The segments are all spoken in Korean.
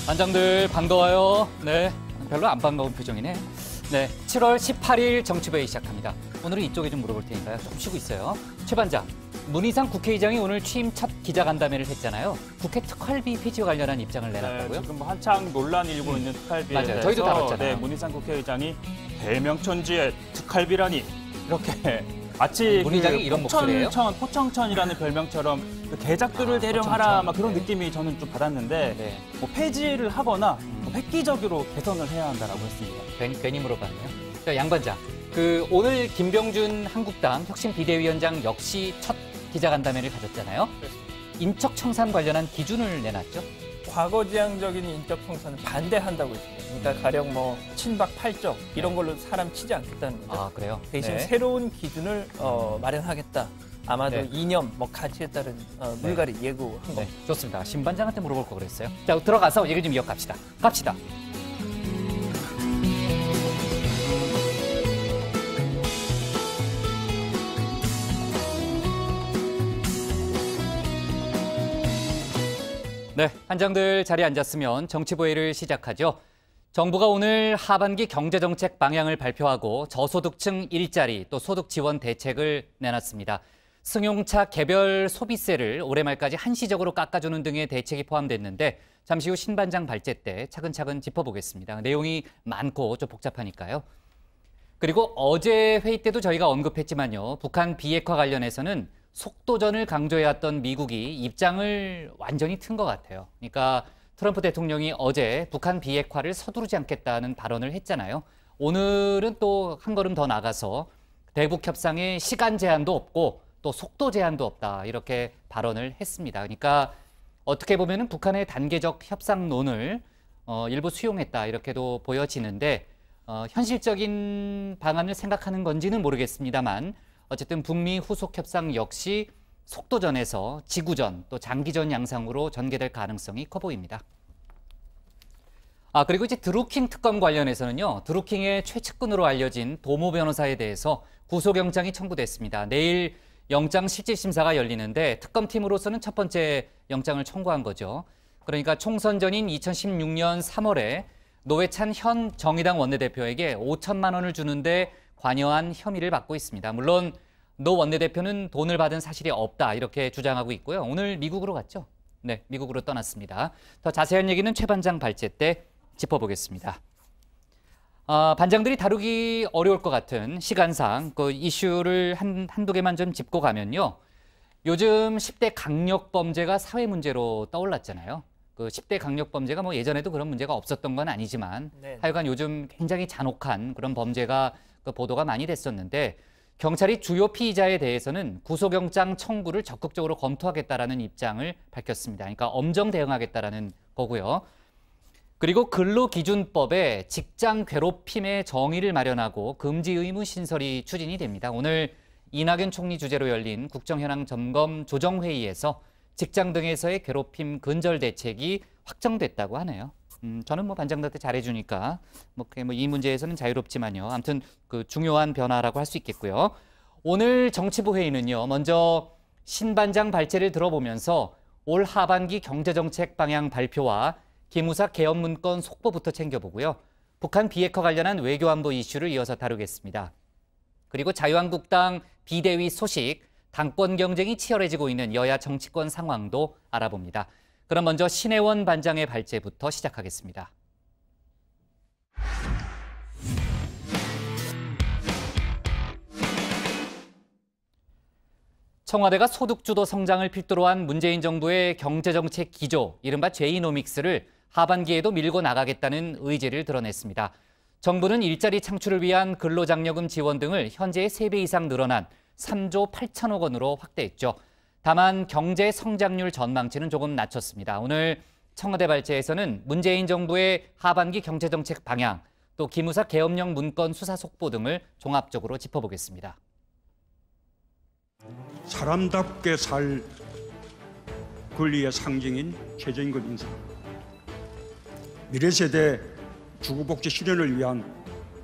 반장들 반가워요. 네, 별로 안 반가운 표정이네. 네, 7월 18일 정치부회 시작합니다. 오늘은 이쪽에 좀 물어볼 테니까요. 좀 쉬고 있어요. 최 반장, 문희상 국회의장이 오늘 취임 첫 기자간담회를 했잖아요. 국회 특활비 폐지와 관련한 입장을 내놨다고요? 네, 지금 한창 논란이 일고 있는 특활비에 맞아요. 저희도 다뤘잖아요. 네, 문희상 국회의장이 대명천지에 특활비라니 이렇게 마치 문희상이 이런 목소리예요? 포청천이라는 별명처럼 그 개작들을 대령하라 막 그런 네. 느낌이 저는 좀 받았는데 네. 뭐 폐지를 하거나 획기적으로 개선을 해야 한다라고 했습니다. 괜히 물어봤네요. 자, 양 반장, 오늘 김병준 한국당 혁신 비대위원장 역시 첫 기자간담회를 가졌잖아요. 인적 청산 관련한 기준을 내놨죠. 과거지향적인 인적 청산을 반대한다고 했습니다. 그러니까 가령 뭐 친박 팔적 이런 걸로 사람 치지 않겠다는 거죠. 아, 그래요? 대신 네. 새로운 기준을 마련하겠다. 아마도 네. 이념, 뭐 가치에 따른 물갈이 예고한 겁니다. 네, 좋습니다. 신 반장한테 물어볼 거 그랬어요. 자, 들어가서 얘기 좀 이어갑시다. 갑시다. 네, 반장들 자리에 앉았으면 정치부회를 시작하죠. 정부가 오늘 하반기 경제정책 방향을 발표하고 저소득층 일자리 또 소득 지원 대책을 내놨습니다. 승용차 개별 소비세를 올해 말까지 한시적으로 깎아주는 등의 대책이 포함됐는데 잠시 후 신반장 발제 때 차근차근 짚어보겠습니다. 내용이 많고 좀 복잡하니까요. 그리고 어제 회의 때도 저희가 언급했지만요. 북한 비핵화 관련해서는 속도전을 강조해왔던 미국이 입장을 완전히 튼 것 같아요. 그러니까 트럼프 대통령이 어제 북한 비핵화를 서두르지 않겠다는 발언을 했잖아요. 오늘은 또 한 걸음 더 나가서 대북 협상에 시간 제한도 없고 또 속도 제한도 없다 이렇게 발언을 했습니다. 그러니까 어떻게 보면은 북한의 단계적 협상론을 일부 수용했다 이렇게도 보여지는데 현실적인 방안을 생각하는 건지는 모르겠습니다만 어쨌든 북미 후속 협상 역시 속도전에서 지구전 또 장기전 양상으로 전개될 가능성이 커 보입니다. 그리고 이제 드루킹 특검 관련해서는요. 드루킹의 최측근으로 알려진 도모 변호사에 대해서 구속영장이 청구됐습니다. 내일 영장 실질심사가 열리는데 특검팀으로서는 첫 번째 영장을 청구한 거죠. 그러니까 총선 전인 2016년 3월에 노회찬 현 정의당 원내대표에게 5천만 원을 주는데 관여한 혐의를 받고 있습니다. 물론 노 원내대표는 돈을 받은 사실이 없다 이렇게 주장하고 있고요. 오늘 미국으로 갔죠. 네, 미국으로 떠났습니다. 더 자세한 얘기는 최 반장 발제 때 짚어보겠습니다. 반장들이 다루기 어려울 것 같은 시간상 그 이슈를 한두 개만 좀 짚고 가면요. 요즘 10대 강력범죄가 사회 문제로 떠올랐잖아요. 그 10대 강력범죄가 뭐 예전에도 그런 문제가 없었던 건 아니지만 네. 하여간 요즘 굉장히 잔혹한 그런 범죄가 그 보도가 많이 됐었는데 경찰이 주요 피의자에 대해서는 구속영장 청구를 적극적으로 검토하겠다라는 입장을 밝혔습니다. 그러니까 엄정 대응하겠다라는 거고요. 그리고 근로기준법에 직장 괴롭힘의 정의를 마련하고 금지 의무 신설이 추진이 됩니다. 오늘 이낙연 총리 주재로 열린 국정현황 점검 조정회의에서 직장 등에서의 괴롭힘 근절 대책이 확정됐다고 하네요. 저는 뭐 반장들한테 잘해주니까 이 문제에서는 자유롭지만요. 아무튼 그 중요한 변화라고 할 수 있겠고요. 오늘 정치부 회의는요. 먼저 신 반장 발제를 들어보면서 올 하반기 경제정책 방향 발표와 기무사 개헌 문건 속보부터 챙겨보고요. 북한 비핵화 관련한 외교안보 이슈를 이어서 다루겠습니다. 그리고 자유한국당 비대위 소식, 당권 경쟁이 치열해지고 있는 여야 정치권 상황도 알아봅니다. 그럼 먼저 신혜원 반장의 발제부터 시작하겠습니다. 청와대가 소득주도 성장을 필두로 한 문재인 정부의 경제정책 기조, 이른바 제이노믹스를 하반기에도 밀고 나가겠다는 의지를 드러냈습니다. 정부는 일자리 창출을 위한 근로장려금 지원 등을 현재의 3배 이상 늘어난 3조 8천억 원으로 확대했죠. 다만 경제 성장률 전망치는 조금 낮췄습니다. 오늘 청와대 발제에서는 문재인 정부의 하반기 경제정책 방향, 또 기무사 계엄령 문건 수사 속보 등을 종합적으로 짚어보겠습니다. 사람답게 살 권리의 상징인 최저임금 인상, 미래세대 주거복지 실현을 위한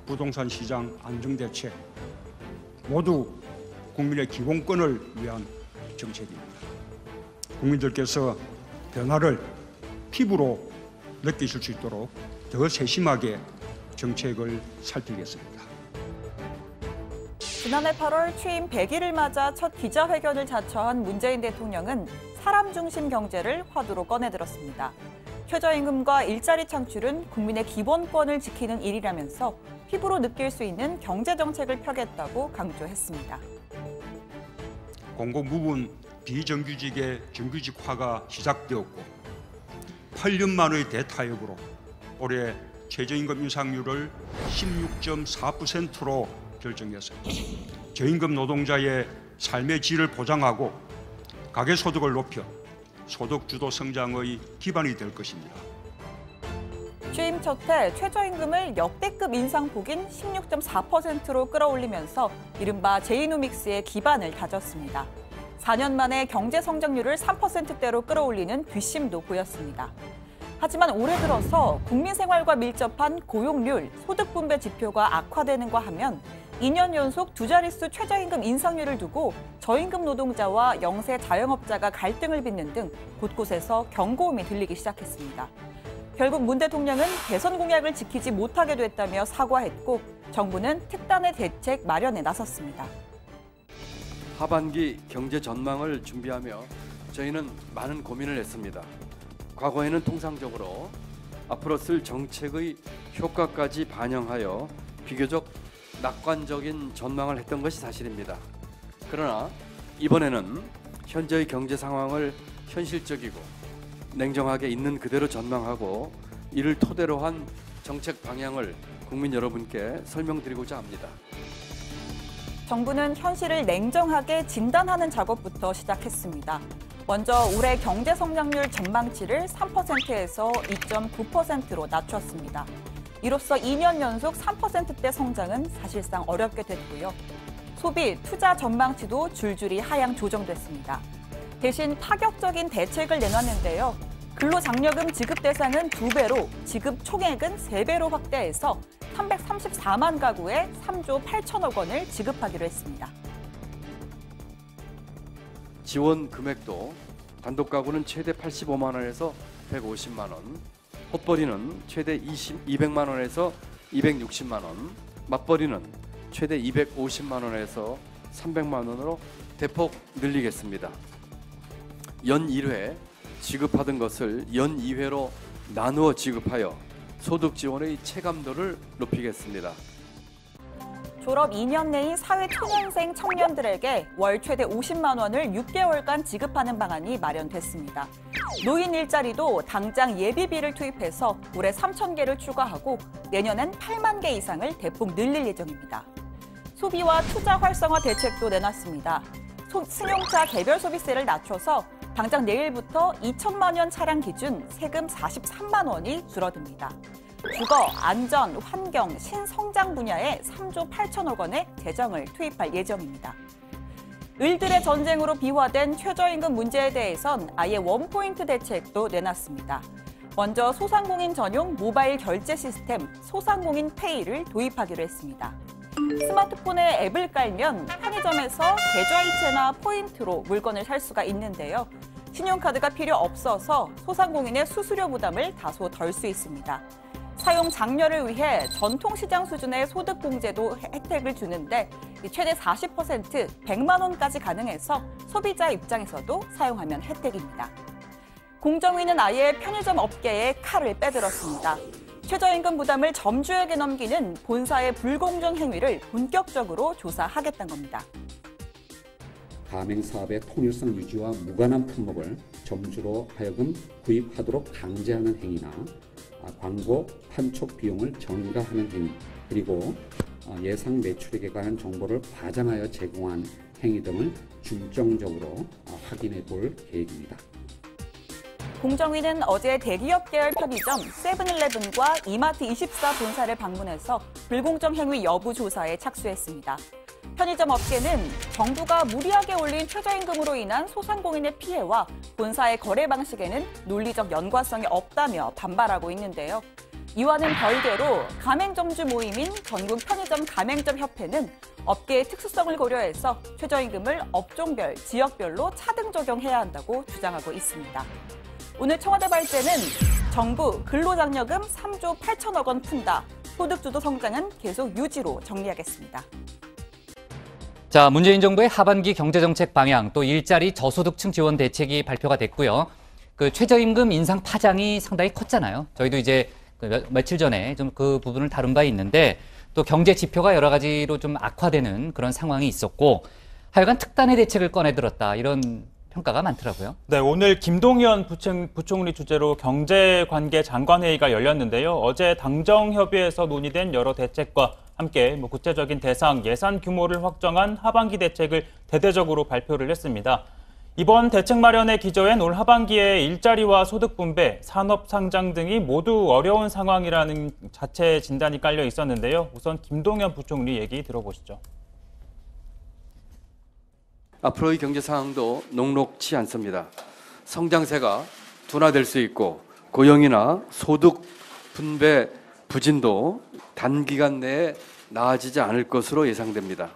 부동산 시장 안정대책, 모두 국민의 기본권을 위한 정책입니다. 국민들께서 변화를 피부로 느끼실 수 있도록 더 세심하게 정책을 살피겠습니다. 지난해 8월 취임 100일을 맞아 첫 기자회견을 자처한 문재인 대통령은 사람 중심 경제를 화두로 꺼내들었습니다. 최저임금과 일자리 창출은 국민의 기본권을 지키는 일이라면서 피부로 느낄 수 있는 경제정책을 펴겠다고 강조했습니다. 공공부문 비정규직의 정규직화가 시작되었고 8년 만의 대타협으로 올해 최저임금 인상률을 16.4%로 결정해서 저임금 노동자의 삶의 질을 보장하고 가계소득을 높여 소득주도 성장의 기반이 될 것입니다. 취임 첫 해 최저임금을 역대급 인상폭인 16.4%로 끌어올리면서 이른바 제이노믹스의 기반을 다졌습니다. 4년 만에 경제 성장률을 3%대로 끌어올리는 뒷심도 보였습니다. 하지만 올해 들어서 국민 생활과 밀접한 고용률, 소득 분배 지표가 악화되는가 하면 2년 연속 두 자릿수 최저임금 인상률을 두고 저임금 노동자와 영세 자영업자가 갈등을 빚는 등 곳곳에서 경고음이 들리기 시작했습니다. 결국 문 대통령은 대선 공약을 지키지 못하게 됐다며 사과했고 정부는 특단의 대책 마련에 나섰습니다. 하반기 경제 전망을 준비하며 저희는 많은 고민을 했습니다. 과거에는 통상적으로 앞으로 쓸 정책의 효과까지 반영하여 비교적 낙관적인 전망을 했던 것이 사실입니다. 그러나 이번에는 현재의 경제 상황을 현실적이고 냉정하게 있는 그대로 전망하고 이를 토대로 한 정책 방향을 국민 여러분께 설명드리고자 합니다. 정부는 현실을 냉정하게 진단하는 작업부터 시작했습니다. 먼저 올해 경제 성장률 전망치를 3%에서 2.9%로 낮췄습니다. 이로써 2년 연속 3%대 성장은 사실상 어렵게 됐고요. 소비, 투자 전망치도 줄줄이 하향 조정됐습니다. 대신 파격적인 대책을 내놨는데요. 근로장려금 지급 대상은 2배로, 지급 총액은 3배로 확대해서 334만 가구에 3조 8천억 원을 지급하기로 했습니다. 지원 금액도 단독 가구는 최대 85만 원에서 150만 원, 헛벌이는 최대 200만 원에서 260만 원, 맞벌이는 최대 250만 원에서 300만 원으로 대폭 늘리겠습니다. 연 1회 지급하던 것을 연 2회로 나누어 지급하여 소득 지원의 체감도를 높이겠습니다. 졸업 2년 내인 사회 초년생 청년들에게 월 최대 50만 원을 6개월간 지급하는 방안이 마련됐습니다. 노인 일자리도 당장 예비비를 투입해서 올해 3천 개를 추가하고 내년엔 8만 개 이상을 대폭 늘릴 예정입니다. 소비와 투자 활성화 대책도 내놨습니다. 승용차 개별 소비세를 낮춰서 당장 내일부터 2천만 원 차량 기준 세금 43만 원이 줄어듭니다. 주거, 안전, 환경, 신성장 분야에 3조 8천억 원의 재정을 투입할 예정입니다. 을들의 전쟁으로 비화된 최저임금 문제에 대해선 아예 원포인트 대책도 내놨습니다. 먼저 소상공인 전용 모바일 결제 시스템 소상공인 페이를 도입하기로 했습니다. 스마트폰에 앱을 깔면 편의점에서 계좌이체나 포인트로 물건을 살 수가 있는데요. 신용카드가 필요 없어서 소상공인의 수수료 부담을 다소 덜 수 있습니다. 사용 장려를 위해 전통시장 수준의 소득공제도 혜택을 주는데 최대 40%, 100만 원까지 가능해서 소비자 입장에서도 사용하면 혜택입니다. 공정위는 아예 편의점 업계에 칼을 빼들었습니다. 최저임금 부담을 점주에게 넘기는 본사의 불공정 행위를 본격적으로 조사하겠다는 겁니다. 가맹사업의 통일성 유지와 무관한 품목을 점주로 하여금 구입하도록 강제하는 행위나 광고 판촉 비용을 전가하는 행위, 그리고 예상 매출액에 관한 정보를 과장하여 제공한 행위 등을 중점적으로 확인해 볼 계획입니다. 공정위는 어제 대기업 계열 편의점 세븐일레븐과 이마트24 본사를 방문해서 불공정 행위 여부 조사에 착수했습니다. 편의점 업계는 정부가 무리하게 올린 최저임금으로 인한 소상공인의 피해와 본사의 거래 방식에는 논리적 연관성이 없다며 반발하고 있는데요. 이와는 별개로 가맹점주 모임인 전국 편의점 가맹점협회는 업계의 특수성을 고려해서 최저임금을 업종별, 지역별로 차등 적용해야 한다고 주장하고 있습니다. 오늘 청와대 발제는 정부 근로장려금 3조 8천억 원 푼다. 소득주도 성장은 계속 유지로 정리하겠습니다. 자, 문재인 정부의 하반기 경제정책 방향 또 일자리 저소득층 지원 대책이 발표가 됐고요. 그 최저임금 인상 파장이 상당히 컸잖아요. 저희도 이제 며칠 전에 좀 그 부분을 다룬 바 있는데 또 경제 지표가 여러 가지로 좀 악화되는 그런 상황이 있었고 하여간 특단의 대책을 꺼내들었다 이런 평가가 많더라고요. 네, 오늘 김동연 부총리 주재로 경제관계 장관회의가 열렸는데요. 어제 당정협의회에서 논의된 여러 대책과 함께 구체적인 대상, 예산 규모를 확정한 하반기 대책을 대대적으로 발표를 했습니다. 이번 대책 마련의 기저엔 올 하반기에 일자리와 소득 분배, 산업 상장 등이 모두 어려운 상황이라는 자체 진단이 깔려 있었는데요. 우선 김동연 부총리 얘기 들어보시죠. 앞으로의 경제 상황도 녹록치 않습니다. 성장세가 둔화될 수 있고 고용이나 소득 분배 부진도 단기간 내에 나아지지 않을 것으로 예상됩니다.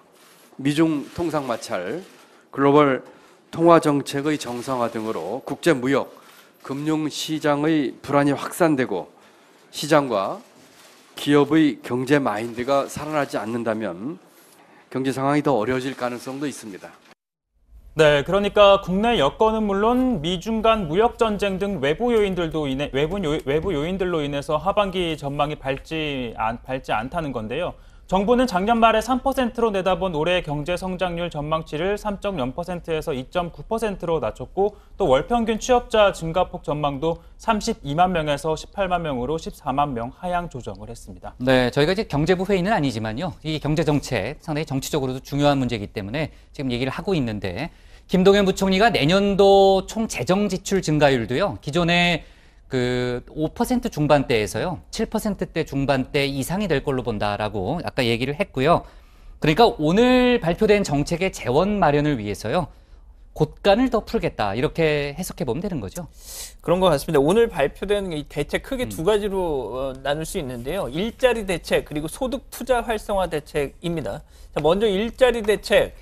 미중 통상 마찰, 글로벌 통화 정책의 정상화 등으로 국제 무역, 금융 시장의 불안이 확산되고 시장과 기업의 경제 마인드가 살아나지 않는다면 경제 상황이 더 어려워질 가능성도 있습니다. 네, 그러니까 국내 여건은 물론 미중 간 무역 전쟁 등 외부 요인들로 인해서 하반기 전망이 밝지 않다는 건데요. 정부는 작년 말에 3%로 내다본 올해 경제 성장률 전망치를 3.0%에서 2.9%로 낮췄고 또 월평균 취업자 증가폭 전망도 32만 명에서 18만 명으로 14만 명 하향 조정을 했습니다. 네, 저희가 이제 경제부 회의는 아니지만요. 이 경제 정책 상당히 정치적으로도 중요한 문제이기 때문에 지금 얘기를 하고 있는데 김동연 부총리가 내년도 총 재정 지출 증가율도요. 기존에 그 5% 중반대에서요. 7%대 중반대 이상이 될 걸로 본다라고 아까 얘기를 했고요. 그러니까 오늘 발표된 정책의 재원 마련을 위해서요. 곳간을 더 풀겠다. 이렇게 해석해 보면 되는 거죠. 그런 것 같습니다. 오늘 발표된 이 대책 크게 두 가지로 나눌 수 있는데요. 일자리 대책 그리고 소득 투자 활성화 대책입니다. 자, 먼저 일자리 대책.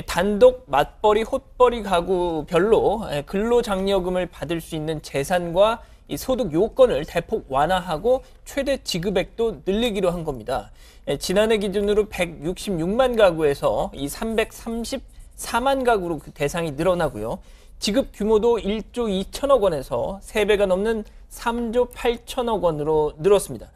단독 맞벌이, 헛벌이 가구별로 근로장려금을 받을 수 있는 재산과 이 소득 요건을 대폭 완화하고 최대 지급액도 늘리기로 한 겁니다. 지난해 기준으로 166만 가구에서 이 334만 가구로 그 대상이 늘어나고요. 지급 규모도 1조 2천억 원에서 3배가 넘는 3조 8천억 원으로 늘었습니다.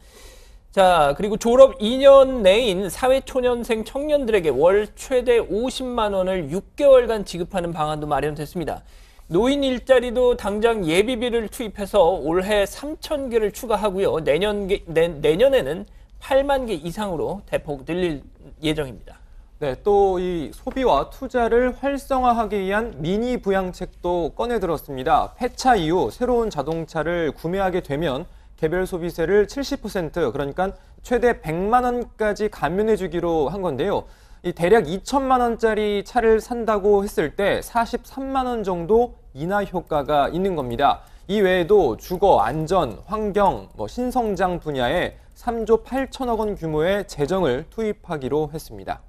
자, 그리고 졸업 2년 내인 사회초년생 청년들에게 월 최대 50만 원을 6개월간 지급하는 방안도 마련됐습니다. 노인 일자리도 당장 예비비를 투입해서 올해 3천 개를 추가하고요. 내년에는 8만 개 이상으로 대폭 늘릴 예정입니다. 네, 또 이 소비와 투자를 활성화하기 위한 미니 부양책도 꺼내들었습니다. 폐차 이후 새로운 자동차를 구매하게 되면 개별 소비세를 70% 그러니까 최대 100만 원까지 감면해 주기로 한 건데요. 이 대략 2천만 원짜리 차를 산다고 했을 때 43만 원 정도 인하 효과가 있는 겁니다. 이 외에도 주거, 안전, 환경, 신성장 분야에 3조 8천억 원 규모의 재정을 투입하기로 했습니다.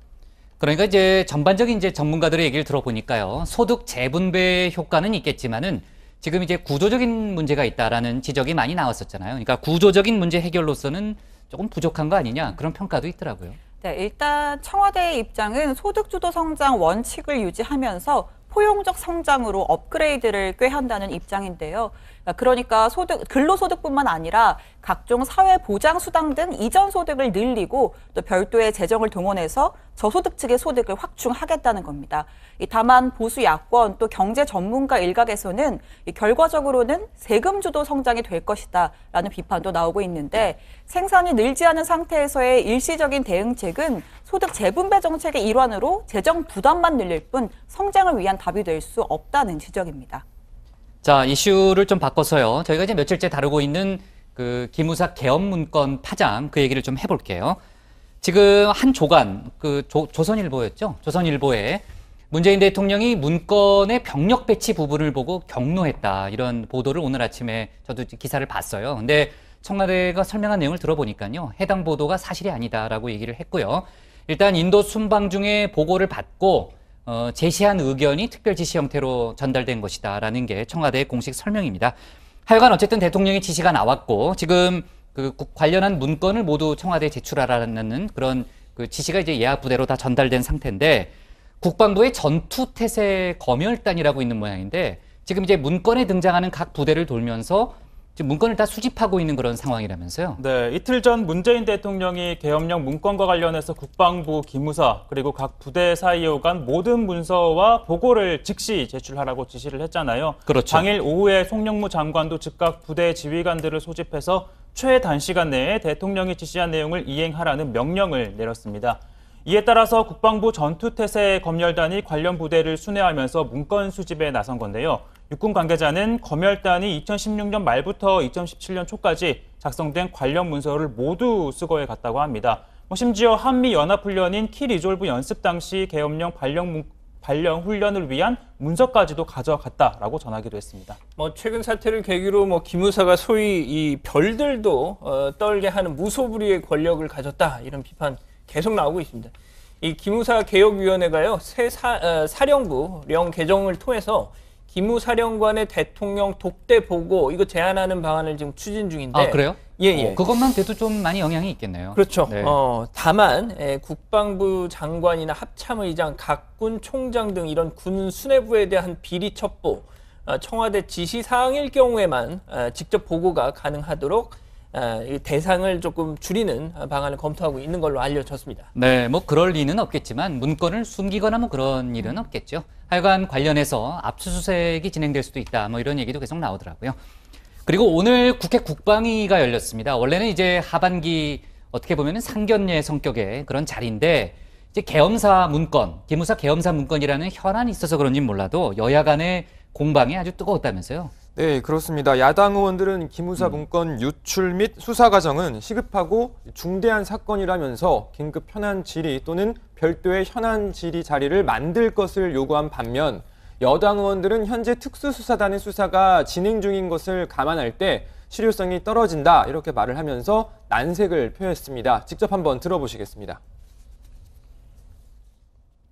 그러니까 이제 전반적인 이제 전문가들의 얘기를 들어보니까요. 소득 재분배 효과는 있겠지만은 지금 이제 구조적인 문제가 있다라는 지적이 많이 나왔었잖아요. 그러니까 구조적인 문제 해결로서는 조금 부족한 거 아니냐 그런 평가도 있더라고요. 네, 일단 청와대의 입장은 소득주도 성장 원칙을 유지하면서 포용적 성장으로 업그레이드를 꾀한다는 입장인데요. 그러니까 근로소득뿐만 아니라 각종 사회보장수당 등 이전 소득을 늘리고 또 별도의 재정을 동원해서 저소득 측의 소득을 확충하겠다는 겁니다. 다만 보수 야권 또 경제 전문가 일각에서는 결과적으로는 세금 주도 성장이 될 것이다라는 비판도 나오고 있는데 생산이 늘지 않은 상태에서의 일시적인 대응책은 소득 재분배 정책의 일환으로 재정 부담만 늘릴 뿐 성장을 위한 답이 될 수 없다는 지적입니다. 자, 이슈를 좀 바꿔서요. 저희가 이제 며칠째 다루고 있는 그 기무사 개업 문건 파장 그 얘기를 좀 해볼게요. 지금 한 조간, 조선일보였죠? 조선일보에 문재인 대통령이 문건의 병력 배치 부분을 보고 경로했다. 이런 보도를 오늘 아침에 저도 기사를 봤어요. 근데 청와대가 설명한 내용을 들어보니까요. 해당 보도가 사실이 아니다라고 얘기를 했고요. 일단 인도 순방 중에 보고를 받고 제시한 의견이 특별 지시 형태로 전달된 것이다라는 게 청와대의 공식 설명입니다. 하여간 어쨌든 대통령의 지시가 나왔고 지금 그 관련한 문건을 모두 청와대에 제출하라는 그런 그 지시가 이제 예하 부대로 다 전달된 상태인데 국방부의 전투태세 검열단이라고 있는 모양인데 지금 이제 문건에 등장하는 각 부대를 돌면서 지금 문건을 다 수집하고 있는 그런 상황이라면서요. 네, 이틀 전 문재인 대통령이 계엄령 문건과 관련해서 국방부 기무사 그리고 각 부대 사이에 오간 모든 문서와 보고를 즉시 제출하라고 지시를 했잖아요. 그렇죠. 당일 오후에 송영무 장관도 즉각 부대 지휘관들을 소집해서 최단시간 내에 대통령이 지시한 내용을 이행하라는 명령을 내렸습니다. 이에 따라서 국방부 전투태세 검열단이 관련 부대를 순회하면서 문건 수집에 나선 건데요. 육군 관계자는 검열단이 2016년 말부터 2017년 초까지 작성된 관련 문서를 모두 수거해 갔다고 합니다. 심지어 한미연합훈련인 키리졸브 연습 당시 계엄령 발령 훈련을 위한 문서까지도 가져갔다라고 전하기도 했습니다. 최근 사태를 계기로 기무사가 소위 이 별들도 떨게 하는 무소불위의 권력을 가졌다 이런 비판 계속 나오고 있습니다. 이 기무사 개혁위원회가요 새 사령부령 개정을 통해서 기무사령관의 대통령 독대 보고 이거 제안하는 방안을 지금 추진 중인데. 아 그래요? 예. 그것만 돼도 좀 많이 영향이 있겠네요. 그렇죠. 네. 다만 국방부 장관이나 합참의장, 각군 총장 등 이런 군 수뇌부에 대한 비리 첩보, 청와대 지시 사항일 경우에만 직접 보고가 가능하도록 대상을 조금 줄이는 방안을 검토하고 있는 걸로 알려졌습니다. 네, 그럴 리는 없겠지만 문건을 숨기거나 그런 일은 없겠죠. 하여간 관련해서 압수수색이 진행될 수도 있다. 이런 얘기도 계속 나오더라고요. 그리고 오늘 국회 국방위가 열렸습니다. 원래는 이제 하반기 어떻게 보면 상견례 성격의 그런 자리인데 이제 계엄사 문건, 기무사 계엄사 문건이라는 현안이 있어서 그런지 몰라도 여야 간의 공방이 아주 뜨거웠다면서요. 네, 그렇습니다. 야당 의원들은 기무사 문건 유출 및 수사 과정은 시급하고 중대한 사건이라면서 긴급 현안 질의 또는 별도의 현안 질의 자리를 만들 것을 요구한 반면 여당 의원들은 현재 특수수사단의 수사가 진행 중인 것을 감안할 때 실효성이 떨어진다 이렇게 말을 하면서 난색을 표했습니다. 직접 한번 들어보시겠습니다.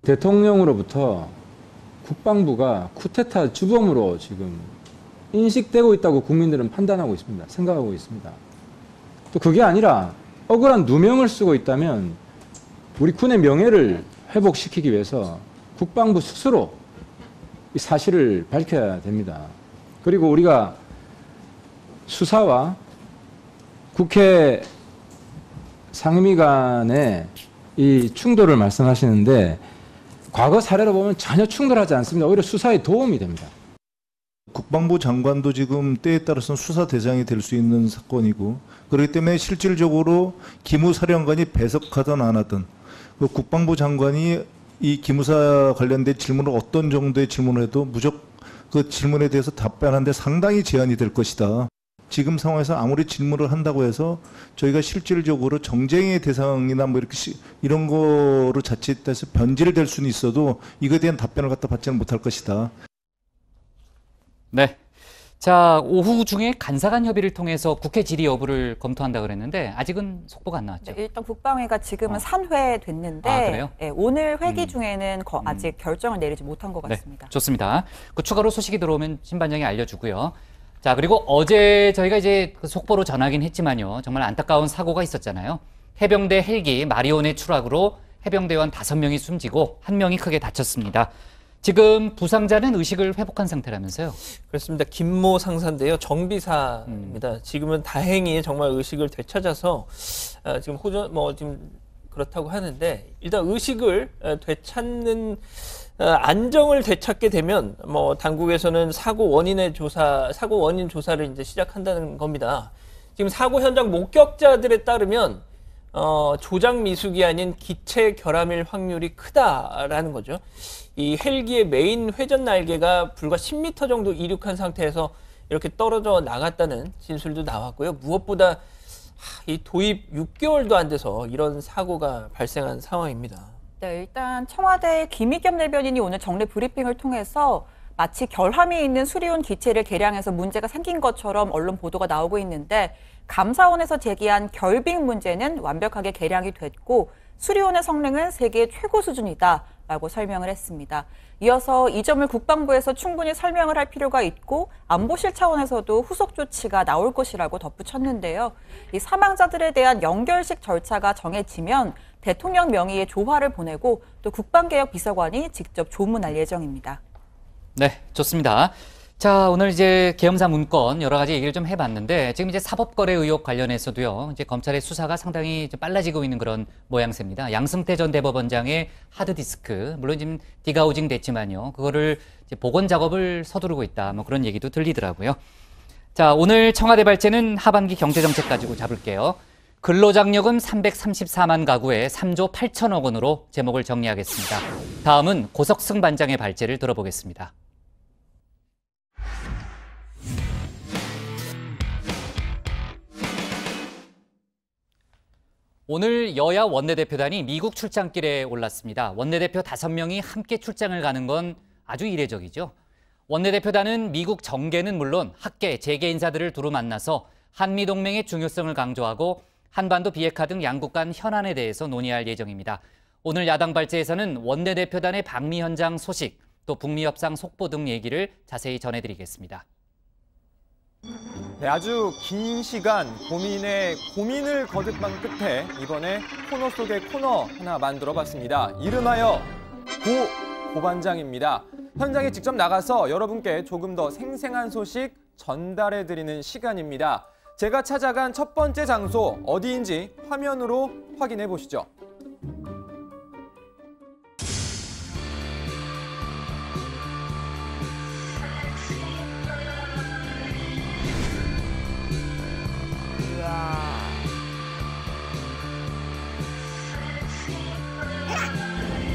대통령으로부터 국방부가 쿠데타 주범으로 지금 인식되고 있다고 국민들은 판단하고 있습니다. 생각하고 있습니다. 또 그게 아니라 억울한 누명을 쓰고 있다면 우리 군의 명예를 회복시키기 위해서 국방부 스스로 이 사실을 밝혀야 됩니다. 그리고 우리가 수사와 국회 상임위 간의 이 충돌을 말씀하시는데 과거 사례로 보면 전혀 충돌하지 않습니다. 오히려 수사에 도움이 됩니다. 국방부 장관도 지금 때에 따라서는 수사 대상이 될 수 있는 사건이고 그렇기 때문에 실질적으로 기무사령관이 배석하든 안 하든 그 국방부 장관이 이 기무사 관련된 질문을 어떤 정도의 질문을 해도 무조건 그 질문에 대해서 답변하는데 상당히 제한이 될 것이다. 지금 상황에서 아무리 질문을 한다고 해서 저희가 실질적으로 정쟁의 대상이나 이런 거로 자칫해서 변질될 수는 있어도 이거에 대한 답변을 갖다 받지는 못할 것이다. 네. 자, 오후 중에 간사간 협의를 통해서 국회 질의 여부를 검토한다 그랬는데 아직은 속보가 안 나왔죠. 네, 일단 국방위가 지금은 산회됐는데 그래요? 네, 오늘 회기 중에는 아직 결정을 내리지 못한 것 같습니다. 네, 좋습니다. 추가로 소식이 들어오면 신반장이 알려주고요. 자, 그리고 어제 저희가 이제 속보로 전하긴 했지만요. 정말 안타까운 사고가 있었잖아요. 해병대 헬기 마리온의 추락으로 해병대원 5명이 숨지고 1명이 크게 다쳤습니다. 지금 부상자는 의식을 회복한 상태라면서요? 그렇습니다. 김모 상사인데요. 정비사입니다. 지금은 다행히 정말 의식을 되찾아서 지금 지금 그렇다고 하는데 일단 의식을 되찾는 안정을 되찾게 되면 당국에서는 사고 원인 조사를 이제 시작한다는 겁니다. 지금 사고 현장 목격자들에 따르면 조작 미숙이 아닌 기체 결함일 확률이 크다라는 거죠. 이 헬기의 메인 회전 날개가 불과 10m 정도 이륙한 상태에서 이렇게 떨어져 나갔다는 진술도 나왔고요. 무엇보다 이 도입 6개월도 안 돼서 이런 사고가 발생한 상황입니다. 네, 일단 청와대 김의겸 대변인이 오늘 정례 브리핑을 통해서 마치 결함이 있는 수리온 기체를 개량해서 문제가 생긴 것처럼 언론 보도가 나오고 있는데 감사원에서 제기한 결빙 문제는 완벽하게 개량이 됐고 수리온의 성능은 세계 최고 수준이다. 라고 설명을 했습니다. 이어서 이 점을 국방부에서 충분히 설명을 할 필요가 있고 안보실 차원에서도 후속 조치가 나올 것이라고 덧붙였는데요. 이 사망자들에 대한 연결식 절차가 정해지면 대통령 명의의 조화를 보내고 또 국방개혁 비서관이 직접 조문할 예정입니다. 네, 좋습니다. 자, 오늘 이제 계엄사 문건 여러 가지 얘기를 좀 해봤는데 지금 이제 사법거래 의혹 관련해서도요. 이제 검찰의 수사가 상당히 좀 빨라지고 있는 그런 모양새입니다. 양승태 전 대법원장의 하드디스크, 물론 지금 디가우징 됐지만요. 그거를 이제 복원 작업을 서두르고 있다. 뭐 그런 얘기도 들리더라고요. 자, 오늘 청와대 발제는 하반기 경제정책 가지고 잡을게요. 근로장려금 334만 가구에 3조 8천억 원으로 제목을 정리하겠습니다. 다음은 고석승 반장의 발제를 들어보겠습니다. 오늘 여야 원내대표단이 미국 출장길에 올랐습니다. 원내대표 5명이 함께 출장을 가는 건 아주 이례적이죠. 원내대표단은 미국 정계는 물론 학계, 재계 인사들을 두루 만나서 한미동맹의 중요성을 강조하고 한반도 비핵화 등 양국 간 현안에 대해서 논의할 예정입니다. 오늘 야당 발제에서는 원내대표단의 방미 현장 소식, 또 북미 협상 속보 등 얘기를 자세히 전해드리겠습니다. 네, 아주 긴 시간 고민을 거듭한 끝에 이번에 코너 속의 코너 하나 만들어봤습니다. 이름하여 고반장입니다. 현장에 직접 나가서 여러분께 조금 더 생생한 소식 전달해드리는 시간입니다. 제가 찾아간 첫 번째 장소 어디인지 화면으로 확인해 보시죠.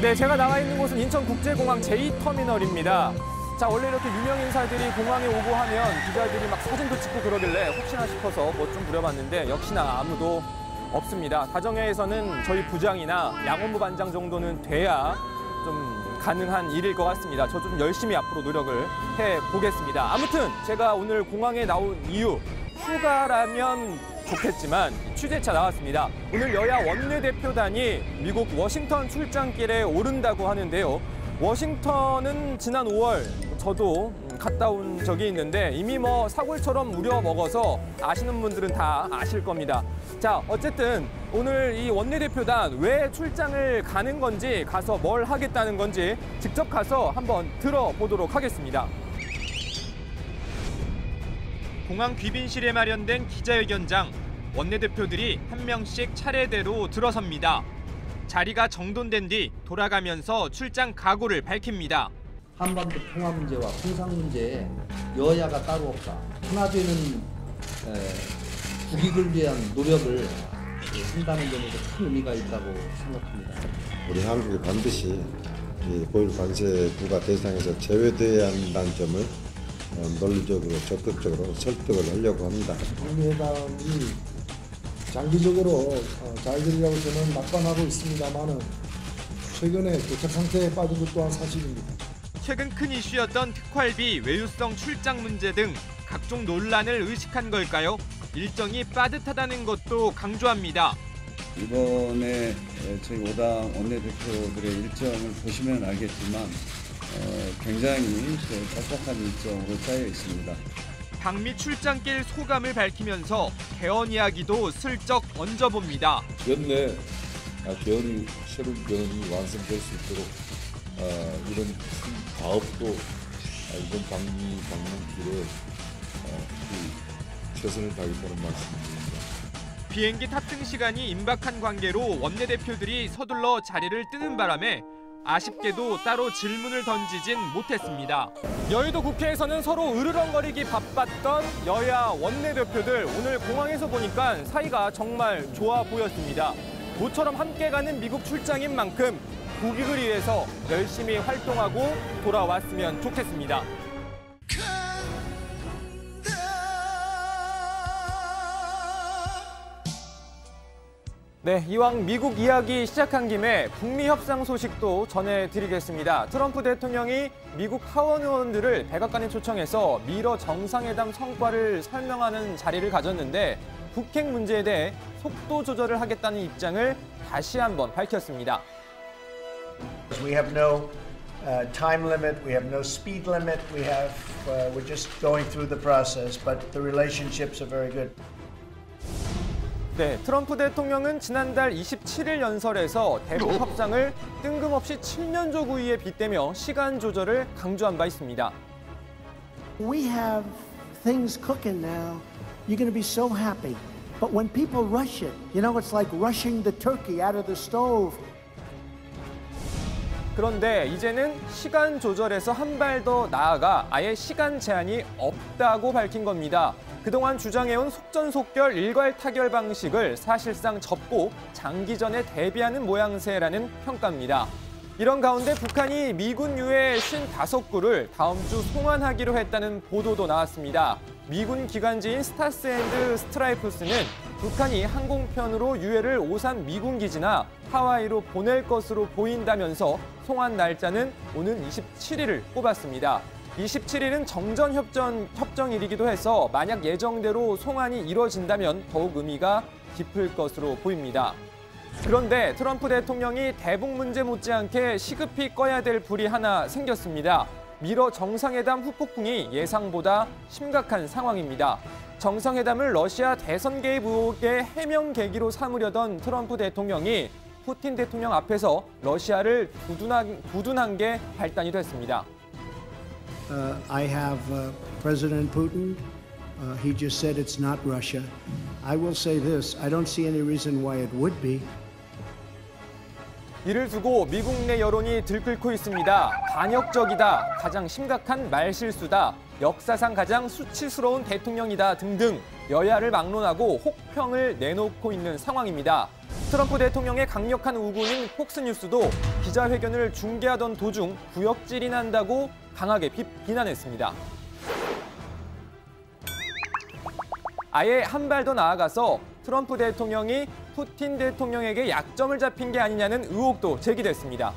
네, 제가 나와 있는 곳은 인천국제공항 제2터미널입니다. 자, 원래 이렇게 유명 인사들이 공항에 오고 하면 기자들이 막 사진도 찍고 그러길래 혹시나 싶어서 뭐 좀 부려봤는데 역시나 아무도 없습니다. 가정회에서는 저희 부장이나 양원부 반장 정도는 돼야 좀 가능한 일일 것 같습니다. 저 좀 열심히 앞으로 노력을 해보겠습니다. 아무튼 제가 오늘 공항에 나온 이유, 휴가라면 좋겠지만 취재차 나왔습니다. 오늘 여야 원내대표단이 미국 워싱턴 출장길에 오른다고 하는데요. 워싱턴은 지난 5월 저도 갔다 온 적이 있는데 이미 뭐 사골처럼 우려 먹어서 아시는 분들은 다 아실 겁니다. 자, 어쨌든 오늘 이 원내대표단 왜 출장을 가는 건지, 가서 뭘 하겠다는 건지 직접 가서 한번 들어보도록 하겠습니다. 공항 귀빈실에 마련된 기자회견장, 원내대표들이 한 명씩 차례대로 들어섭니다. 자리가 정돈된 뒤 돌아가면서 출장 각오를 밝힙니다. 한반도 평화 문제와 통상 문제에 여야가 따로 없다. 하나 되는 국익을 위한 노력을 한다는 점에서 큰 의미가 있다고 생각합니다. 우리 한국이 반드시 고일 관세국가 대상에서 제외돼야 한다는 점을 논리적으로 적극적으로 설득을 하려고 합니다. 한미회담이 장기적으로 잘 되리라고 저는 낙관하고 있습니다만은 최근에 교착 상태에 빠진 것 또한 사실입니다. 최근 큰 이슈였던 특활비, 외유성 출장 문제 등 각종 논란을 의식한 걸까요? 일정이 빠듯하다는 것도 강조합니다. 이번에 저희 5당 원내대표들의 일정을 보시면 알겠지만 굉장히 빡빡한 일정으로 짜여 있습니다. 방미 출장길 소감을 밝히면서 개헌 이야기도 슬쩍 얹어봅니다. 연내 개헌이 새로운 개헌이 완성될 수 있도록 이런 큰 가업도 이번 방미 방문길에 최선을 다하겠다는 말씀입니다. 비행기 탑승 시간이 임박한 관계로 원내대표들이 서둘러 자리를 뜨는 바람에 아쉽게도 따로 질문을 던지진 못했습니다. 여의도 국회에서는 서로 으르렁거리기 바빴던 여야 원내대표들, 오늘 공항에서 보니까 사이가 정말 좋아 보였습니다. 모처럼 함께 가는 미국 출장인 만큼 국익을 위해서 열심히 활동하고 돌아왔으면 좋겠습니다. 네, 이왕 미국 이야기 시작한 김에 북미 협상 소식도 전해드리겠습니다. 트럼프 대통령이 미국 하원 의원들을 백악관에 초청해서 미러 정상회담 성과를 설명하는 자리를 가졌는데 북핵 문제에 대해 속도 조절을 하겠다는 입장을 다시 한번 밝혔습니다. We have no time limit. We have no speed limit. We're just going through the process, but the relationships are very good. 네, 트럼프 대통령은 지난달 27일 연설에서 대북 협상을 뜬금없이 7년 조구위에 빗대며 시간 조절을 강조한 바 있습니다. We have things cooking now. You're going to be so happy. But when people rush it, you know, it's like rushing the turkey out of the stove. 그런데 이제는 시간 조절에서 한 발 더 나아가 아예 시간 제한이 없다고 밝힌 겁니다. 그동안 주장해온 속전속결 일괄타결 방식을 사실상 접고 장기전에 대비하는 모양새라는 평가입니다. 이런 가운데 북한이 미군 유해 55구를 다음 주 송환하기로 했다는 보도도 나왔습니다. 미군 기관지인 스타스 앤드 스트라이프스는 북한이 항공편으로 유해를 오산 미군 기지나 하와이로 보낼 것으로 보인다면서 송환 날짜는 오는 27일을 꼽았습니다. 27일은 정전 협정일이기도 해서 만약 예정대로 송환이 이뤄진다면 더욱 의미가 깊을 것으로 보입니다. 그런데 트럼프 대통령이 대북 문제 못지않게 시급히 꺼야 될 불이 하나 생겼습니다. 미러 정상회담 후폭풍이 예상보다 심각한 상황입니다. 정상회담을 러시아 대선 개입 의혹의 해명 계기로 삼으려던 트럼프 대통령이 푸틴 대통령 앞에서 러시아를 두둔한 게 발단이 됐습니다. I have President Putin. He just said it's not Russia. I will say this. I don't see any reason why it would be. 이를 두고 미국 내 여론이 들끓고 있습니다. 반역적이다, 가장 심각한 말실수다, 역사상 가장 수치스러운 대통령이다 등등 여야를 막론하고 혹평을 내놓고 있는 상황입니다. 트럼프 대통령의 강력한 우군인 폭스뉴스도 기자회견을 중계하던 도중 구역질이 난다고 강하게 비난했습니다. 아예 한 발 더 나아가서 트럼프 대통령이 푸틴 대통령에게 약점을 잡힌 게 아니냐는 의혹도 제기됐습니다.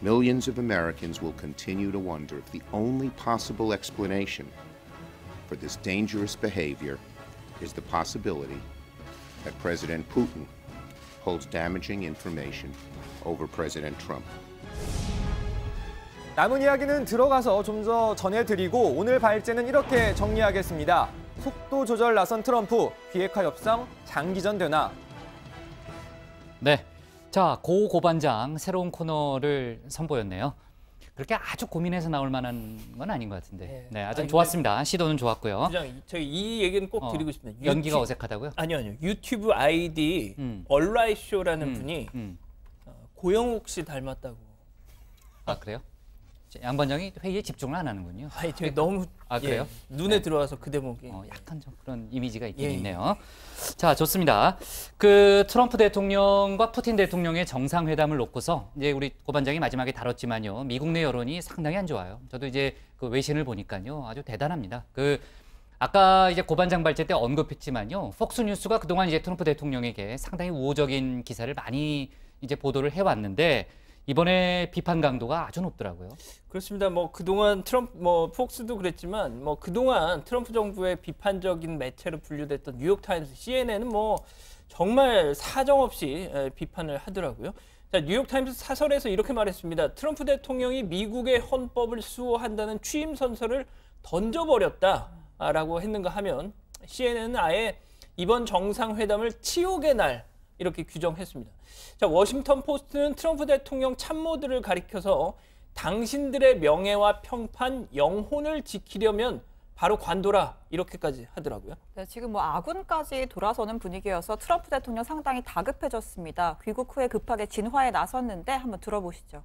Millions of Americans will continue to wonder if the only possible explanation for this dangerous behavior is the possibility that President Putin holds damaging information over President Trump. 남은 이야기는 들어가서 좀 더 전해드리고 오늘 발제는 이렇게 정리하겠습니다. 속도 조절 나선 트럼프, 비핵화 협상 장기전 되나? 네, 자, 고 고반장 새로운 코너를 선보였네요. 그렇게 아주 고민해서 나올 만한 건 아닌 것 같은데. 네, 아주 좋았습니다. 시도는 좋았고요. 부장, 저희 이 얘기는 꼭 드리고 싶습니다. 연기가 어색하다고요? 아니요. 유튜브 아이디 얼라이쇼라는 분이 고영욱 씨 닮았다고. 아, 그래요? 양반장이 회의에 집중을 안 하는군요. 아니, 저희 너무 그래요? 눈에 들어와서 그 대목이. 약간 좀 그런 이미지가 있긴 있네요. 자, 좋습니다. 그 트럼프 대통령과 푸틴 대통령의 정상회담을 놓고서 이제 우리 고반장이 마지막에 다뤘지만요. 미국 내 여론이 상당히 안 좋아요. 저도 이제 그 외신을 보니까요. 아주 대단합니다. 아까 이제 고반장 발제 때 언급했지만요. 폭스뉴스가 그동안 이제 트럼프 대통령에게 상당히 우호적인 기사를 많이 이제 보도를 해왔는데 이번에 비판 강도가 아주 높더라고요. 그렇습니다. 그동안 폭스도 그랬지만 그동안 트럼프 정부의 비판적인 매체로 분류됐던 뉴욕타임스, CNN은 정말 사정없이 비판을 하더라고요. 자, 뉴욕타임스 사설에서 이렇게 말했습니다. 트럼프 대통령이 미국의 헌법을 수호한다는 취임 선서를 던져버렸다라고 했는가 하면 CNN은 아예 이번 정상회담을 치욕의 날 이렇게 규정했습니다. 자, 워싱턴 포스트는 트럼프 대통령 참모들을 가리켜서 당신들의 명예와 평판, 영혼을 지키려면 바로 관둬라 이렇게까지 하더라고요. 네, 지금 아군까지 돌아서는 분위기여서 트럼프 대통령 상당히 다급해졌습니다. 귀국 후에 급하게 진화에 나섰는데 한번 들어보시죠.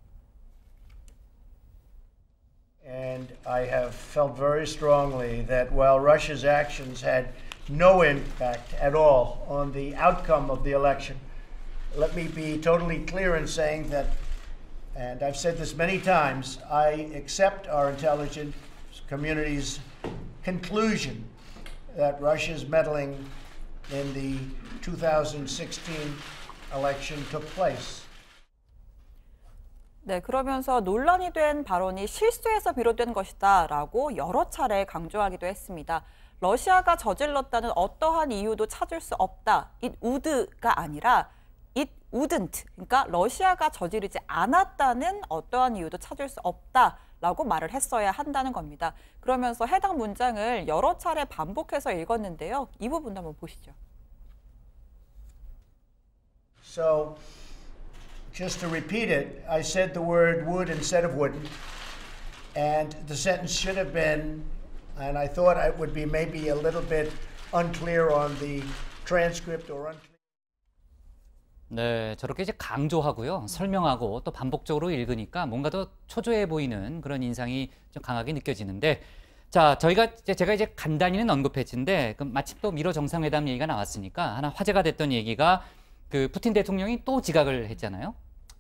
And I have felt very strongly that while Russia's actions had no impact at all on the outcome of the election, let me be totally clear in saying that, and I've said this many times, I accept our intelligence community's conclusion that Russia's meddling in the 2016 election took place. 네, 그러면서 논란이 된 발언이 실수에서 비롯된 것이다라고 여러 차례 강조하기도 했습니다. 러시아가 저질렀다는 어떠한 이유도 찾을 수 없다. It would가 아니라 It wouldn't, 그러니까 러시아가 저지르지 않았다는 어떠한 이유도 찾을 수 없다라고 말을 했어야 한다는 겁니다. 그러면서 해당 문장을 여러 차례 반복해서 읽었는데요. 이 부분도 한번 보시죠. So, just to repeat it, I said the word would instead of wouldn't, and the sentence should have been, and I thought it would be maybe a little bit unclear on the transcript or unclear. 네, 저렇게 이제 강조하고요, 설명하고 또 반복적으로 읽으니까 뭔가 더 초조해 보이는 그런 인상이 좀 강하게 느껴지는데, 자, 제가 이제 간단히는 언급했는데, 마침 또 미러 정상회담 얘기가 나왔으니까 하나 화제가 됐던 얘기가 그 푸틴 대통령이 또 지각을 했잖아요.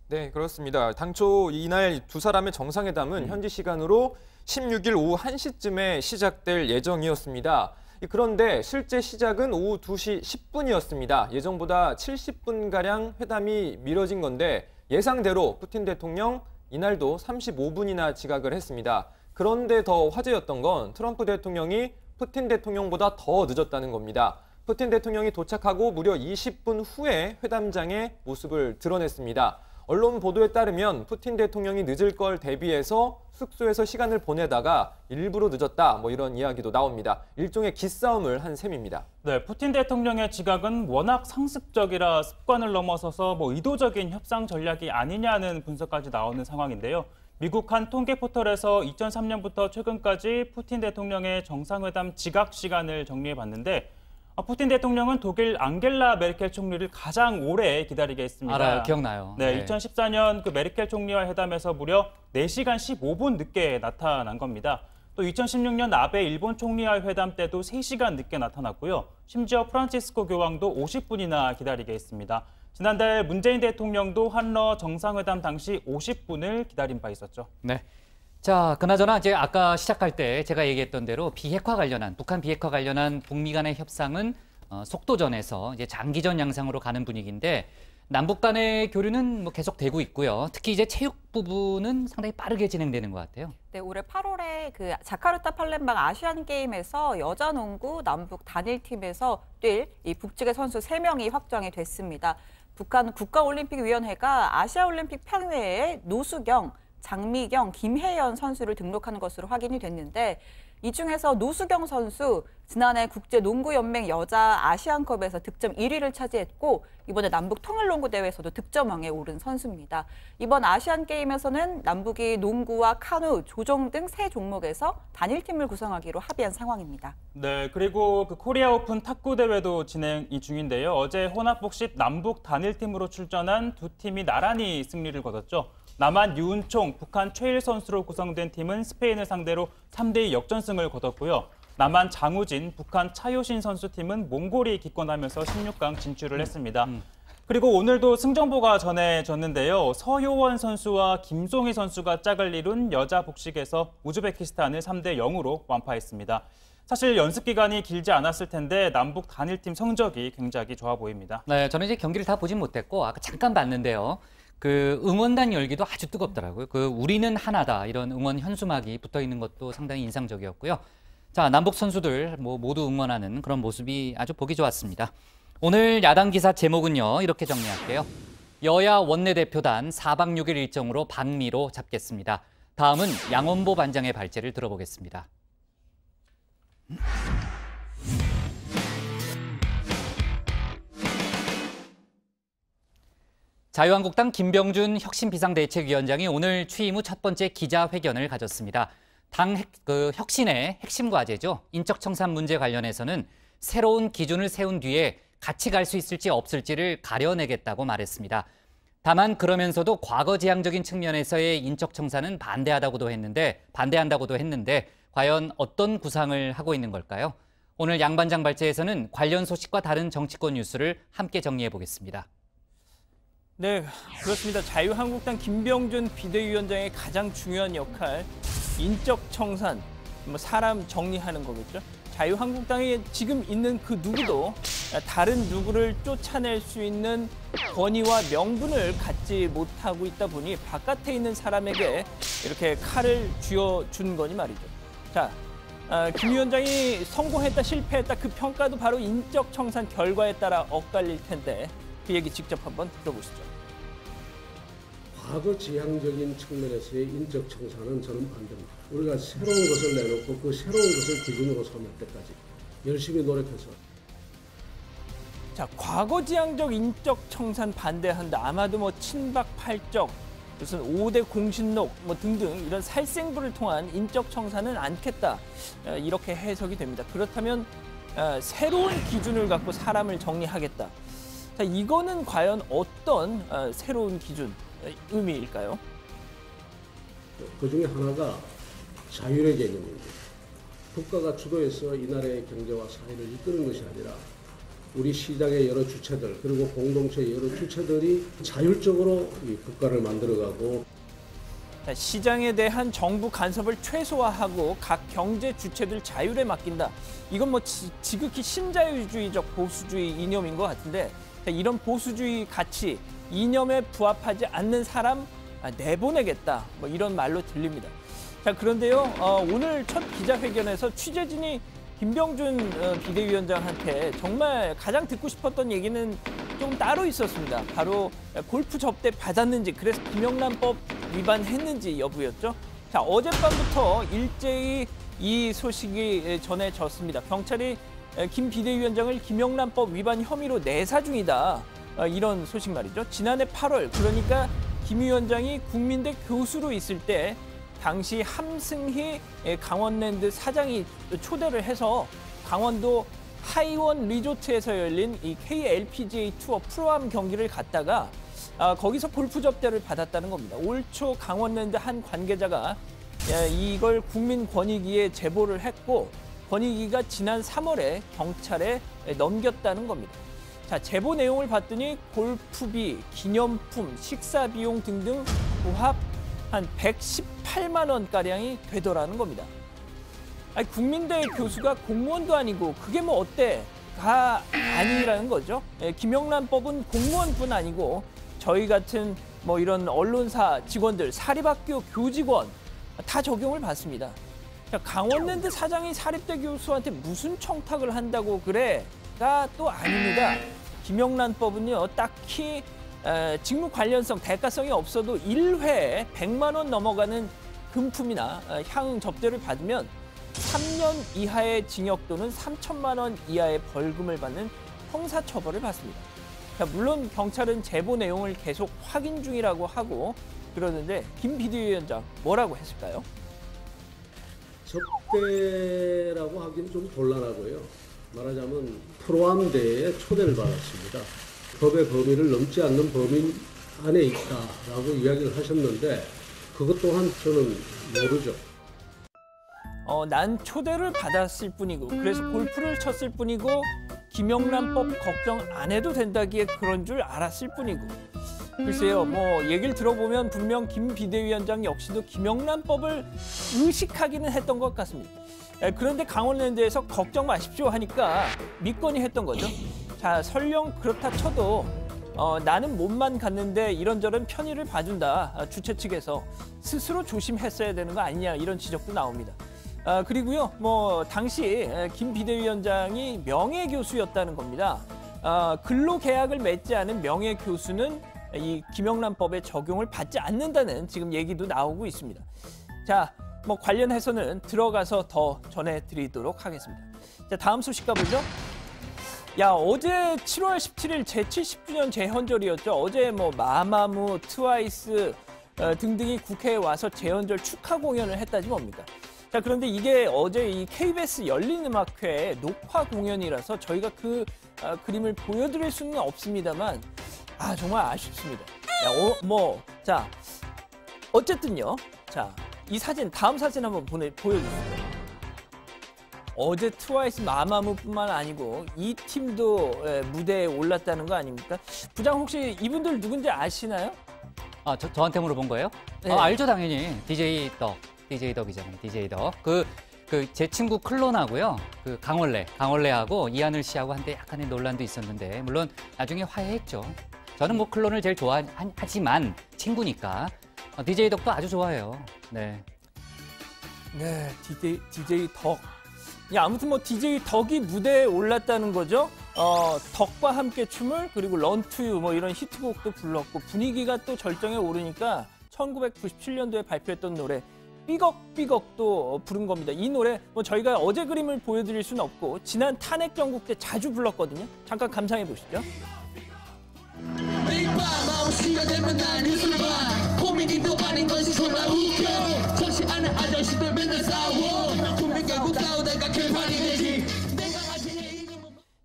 네, 그렇습니다. 당초 이날 두 사람의 정상회담은 현지 시간으로 16일 오후 1시쯤에 시작될 예정이었습니다. 그런데 실제 시작은 오후 2시 10분이었습니다. 예정보다 70분가량 회담이 미뤄진 건데 예상대로 푸틴 대통령 이날도 35분이나 지각을 했습니다. 그런데 더 화제였던 건 트럼프 대통령이 푸틴 대통령보다 더 늦었다는 겁니다. 푸틴 대통령이 도착하고 무려 20분 후에 회담장의 모습을 드러냈습니다. 언론 보도에 따르면 푸틴 대통령이 늦을 걸 대비해서 숙소에서 시간을 보내다가 일부러 늦었다, 이런 이야기도 나옵니다. 일종의 기싸움을 한 셈입니다. 네, 푸틴 대통령의 지각은 워낙 상습적이라 습관을 넘어서서 의도적인 협상 전략이 아니냐는 분석까지 나오는 상황인데요. 미국 한 통계 포털에서 2003년부터 최근까지 푸틴 대통령의 정상회담 지각 시간을 정리해봤는데 푸틴 대통령은 독일 앙겔라 메르켈 총리를 가장 오래 기다리게 했습니다. 알아요. 기억나요. 네, 2014년 그 메르켈 총리와 회담에서 무려 4시간 15분 늦게 나타난 겁니다. 또 2016년 아베 일본 총리와의 회담 때도 3시간 늦게 나타났고요. 심지어 프란치스코 교황도 50분이나 기다리게 했습니다. 지난달 문재인 대통령도 한러 정상회담 당시 50분을 기다린 바 있었죠. 네. 자, 그나저나 이제 아까 시작할 때 제가 얘기했던 대로 북한 비핵화 관련한 북미 간의 협상은 속도전에서 이제 장기전 양상으로 가는 분위기인데 남북 간의 교류는 계속 되고 있고요. 특히 이제 체육 부분은 상당히 빠르게 진행되는 것 같아요. 네, 올해 8월에 그 자카르타 팔렘방 아시안 게임에서 여자 농구 남북 단일팀에서 뛸 이 북측의 선수 3명이 확정이 됐습니다. 북한 국가올림픽위원회가 아시아올림픽 편회에 노수경, 장미경, 김혜연 선수를 등록하는 것으로 확인이 됐는데 이 중에서 노수경 선수 지난해 국제농구연맹 여자 아시안컵에서 득점 1위를 차지했고 이번에 남북 통일농구 대회에서도 득점왕에 오른 선수입니다. 이번 아시안게임에서는 남북이 농구와 카누, 조정 등 3종목에서 단일팀을 구성하기로 합의한 상황입니다. 네, 그리고 그 코리아 오픈 탁구 대회도 진행이 중인데요. 어제 혼합복식 남북 단일팀으로 출전한 두 팀이 나란히 승리를 거뒀죠. 남한 유은총, 북한 최일 선수로 구성된 팀은 스페인을 상대로 3대2 역전승을 거뒀고요. 남한 장우진, 북한 차효신 선수팀은 몽골이 기권하면서 16강 진출을 했습니다. 그리고 오늘도 승정보가 전해졌는데요. 서효원 선수와 김송희 선수가 짝을 이룬 여자 복식에서 우즈베키스탄을 3대0으로 완파했습니다. 사실 연습 기간이 길지 않았을 텐데 남북 단일팀 성적이 굉장히 좋아 보입니다. 네, 저는 이제 경기를 다 보진 못했고 아까 잠깐 봤는데요. 그 응원단 열기도 아주 뜨겁더라고요. 그 우리는 하나다 이런 응원 현수막이 붙어 있는 것도 상당히 인상적이었고요. 자, 남북 선수들 모두 응원하는 그런 모습이 아주 보기 좋았습니다. 오늘 야당 기사 제목은요, 이렇게 정리할게요. 여야 원내대표단 4박 6일 일정으로 방미로 잡겠습니다. 다음은 양원보 반장의 발제를 들어보겠습니다. 자유한국당 김병준 혁신비상대책위원장이 오늘 취임 후 첫 번째 기자회견을 가졌습니다. 당 혁신의 핵심 과제죠. 인적청산 문제 관련해서는 새로운 기준을 세운 뒤에 같이 갈 수 있을지 없을지를 가려내겠다고 말했습니다. 다만 그러면서도 과거지향적인 측면에서의 인적청산은 반대한다고도 했는데 과연 어떤 구상을 하고 있는 걸까요? 오늘 양 반장 발제에서는 관련 소식과 다른 정치권 뉴스를 함께 정리해 보겠습니다. 네, 그렇습니다. 자유한국당 김병준 비대위원장의 가장 중요한 역할, 인적 청산, 사람 정리하는 거겠죠. 자유한국당에 지금 있는 그 누구도 다른 누구를 쫓아낼 수 있는 권위와 명분을 갖지 못하고 있다 보니 바깥에 있는 사람에게 이렇게 칼을 쥐어준 거니 말이죠. 자, 김 위원장이 성공했다, 실패했다 그 평가도 바로 인적 청산 결과에 따라 엇갈릴 텐데 그 얘기 직접 한번 들어보시죠. 과거 지향적인 측면에서의 인적 청산은 저는 반대입니다. 우리가 새로운 것을 내놓고 그 새로운 것을 기준으로 삼을 때까지 열심히 노력해서. 자, 과거 지향적 인적 청산 반대한다. 아마도 뭐 친박 팔적, 무슨 5대 공신록 뭐 등등 이런 살생부를 통한 인적 청산은 않겠다. 이렇게 해석이 됩니다. 그렇다면 새로운 기준을 갖고 사람을 정리하겠다. 자, 이거는 과연 어떤 새로운 기준 의미일까요? 그 중에 하나가 자율의 개념입니다. 국가가 주도해서 이 나라의 경제와 사회를 이끄는 것이 아니라 우리 시장의 여러 주체들 그리고 공동체의 여러 주체들이 자율적으로 이 국가를 만들어가고 시장에 대한 정부 간섭을 최소화하고 각 경제 주체들 자율에 맡긴다. 이건 뭐 지극히 신자유주의적 보수주의 이념인 것 같은데 이런 보수주의 가치, 이념에 부합하지 않는 사람 내보내겠다. 뭐 이런 말로 들립니다. 자, 그런데요, 오늘 첫 기자회견에서 취재진이 김병준 비대위원장한테 정말 가장 듣고 싶었던 얘기는 좀 따로 있었습니다. 바로 골프 접대 받았는지, 그래서 김영란법 위반했는지 여부였죠. 자, 어젯밤부터 일제히 이 소식이 전해졌습니다. 경찰이 김 비대위원장을 김영란법 위반 혐의로 내사 중이다. 이런 소식 말이죠. 지난해 8월, 그러니까 김 위원장이 국민대 교수로 있을 때 당시 함승희 강원랜드 사장이 초대를 해서 강원도 하이원 리조트에서 열린 이 KLPGA 투어 프로암 경기를 갔다가 거기서 골프 접대를 받았다는 겁니다. 올 초 강원랜드 한 관계자가 이걸 국민권익위에 제보를 했고 권익위가 지난 3월에 경찰에 넘겼다는 겁니다. 자, 제보 내용을 봤더니 골프비, 기념품, 식사 비용 등등 고합 한 118만 원가량이 되더라는 겁니다. 아니, 국민대 교수가 공무원도 아니고 그게 뭐 어때가 아니라는 거죠. 김영란법은 공무원뿐 아니고 저희 같은 뭐 이런 언론사 직원들, 사립학교 교직원 다 적용을 받습니다. 자, 강원랜드 사장이 사립대 교수한테 무슨 청탁을 한다고 그래가 또 아닙니다. 김영란법은요, 딱히 직무 관련성, 대가성이 없어도 1회에 100만 원 넘어가는 금품이나 향응 접대를 받으면 3년 이하의 징역 또는 3천만 원 이하의 벌금을 받는 형사처벌을 받습니다. 자, 물론 경찰은 제보 내용을 계속 확인 중이라고 하고 그러는데 김 비대위원장 뭐라고 했을까요? 접대라고 하기는 좀 곤란하고요. 말하자면 프로암대에 초대를 받았습니다. 법의 범위를 넘지 않는 범위 안에 있다라고 이야기를 하셨는데 그것 또한 저는 모르죠. 난 초대를 받았을 뿐이고 그래서 골프를 쳤을 뿐이고 김영란법 걱정 안 해도 된다기에 그런 줄 알았을 뿐이고 글쎄요, 뭐 얘기를 들어보면 분명 김 비대위원장 역시도 김영란법을 의식하기는 했던 것 같습니다. 그런데 강원랜드에서 걱정 마십시오 하니까 믿거니 했던 거죠. 자, 설령 그렇다 쳐도 나는 몸만 갔는데 이런저런 편의를 봐준다. 주최 측에서 스스로 조심했어야 되는 거 아니냐 이런 지적도 나옵니다. 그리고요, 뭐 당시 김 비대위원장이 명예교수였다는 겁니다. 근로계약을 맺지 않은 명예교수는 이 김영란법의 적용을 받지 않는다는 지금 얘기도 나오고 있습니다. 자, 뭐 관련해서는 들어가서 더 전해드리도록 하겠습니다. 자, 다음 소식 가보죠. 야, 어제 7월 17일 제70주년 재헌절이었죠. 어제 뭐 마마무, 트와이스 등등이 국회에 와서 재헌절 축하 공연을 했다지 뭡니까. 자, 그런데 이게 어제 이 KBS 열린음악회 녹화 공연이라서 저희가 그 그림을 보여드릴 수는 없습니다만 정말 아쉽습니다. 자, 어쨌든요. 자, 이 사진, 다음 사진 한번 보여주시죠. 어제 트와이스 마마무뿐만 아니고 이 팀도 무대에 올랐다는 거 아닙니까? 부장 혹시 이분들 누군지 아시나요? 저한테 물어본 거예요? 네. 알죠, 당연히. DJ 덕이잖아요. DJ 덕. 제 친구 클론하고요. 강원래하고 이하늘 씨하고 한때 약간의 논란도 있었는데 물론 나중에 화해했죠. 저는 뭐 클론을 제일 좋아하지만 친구니까 DJ 덕도 아주 좋아해요. 네. 네, DJ 덕. 아무튼 뭐 DJ 덕이 무대에 올랐다는 거죠. 덕과 함께 춤을 그리고 런투유 뭐 이런 히트곡도 불렀고 분위기가 또 절정에 오르니까 1997년도에 발표했던 노래 삐걱삐걱도 부른 겁니다. 이 노래 뭐 저희가 어제 그림을 보여드릴 수는 없고 지난 탄핵 정국 때 자주 불렀거든요. 잠깐 감상해 보시죠.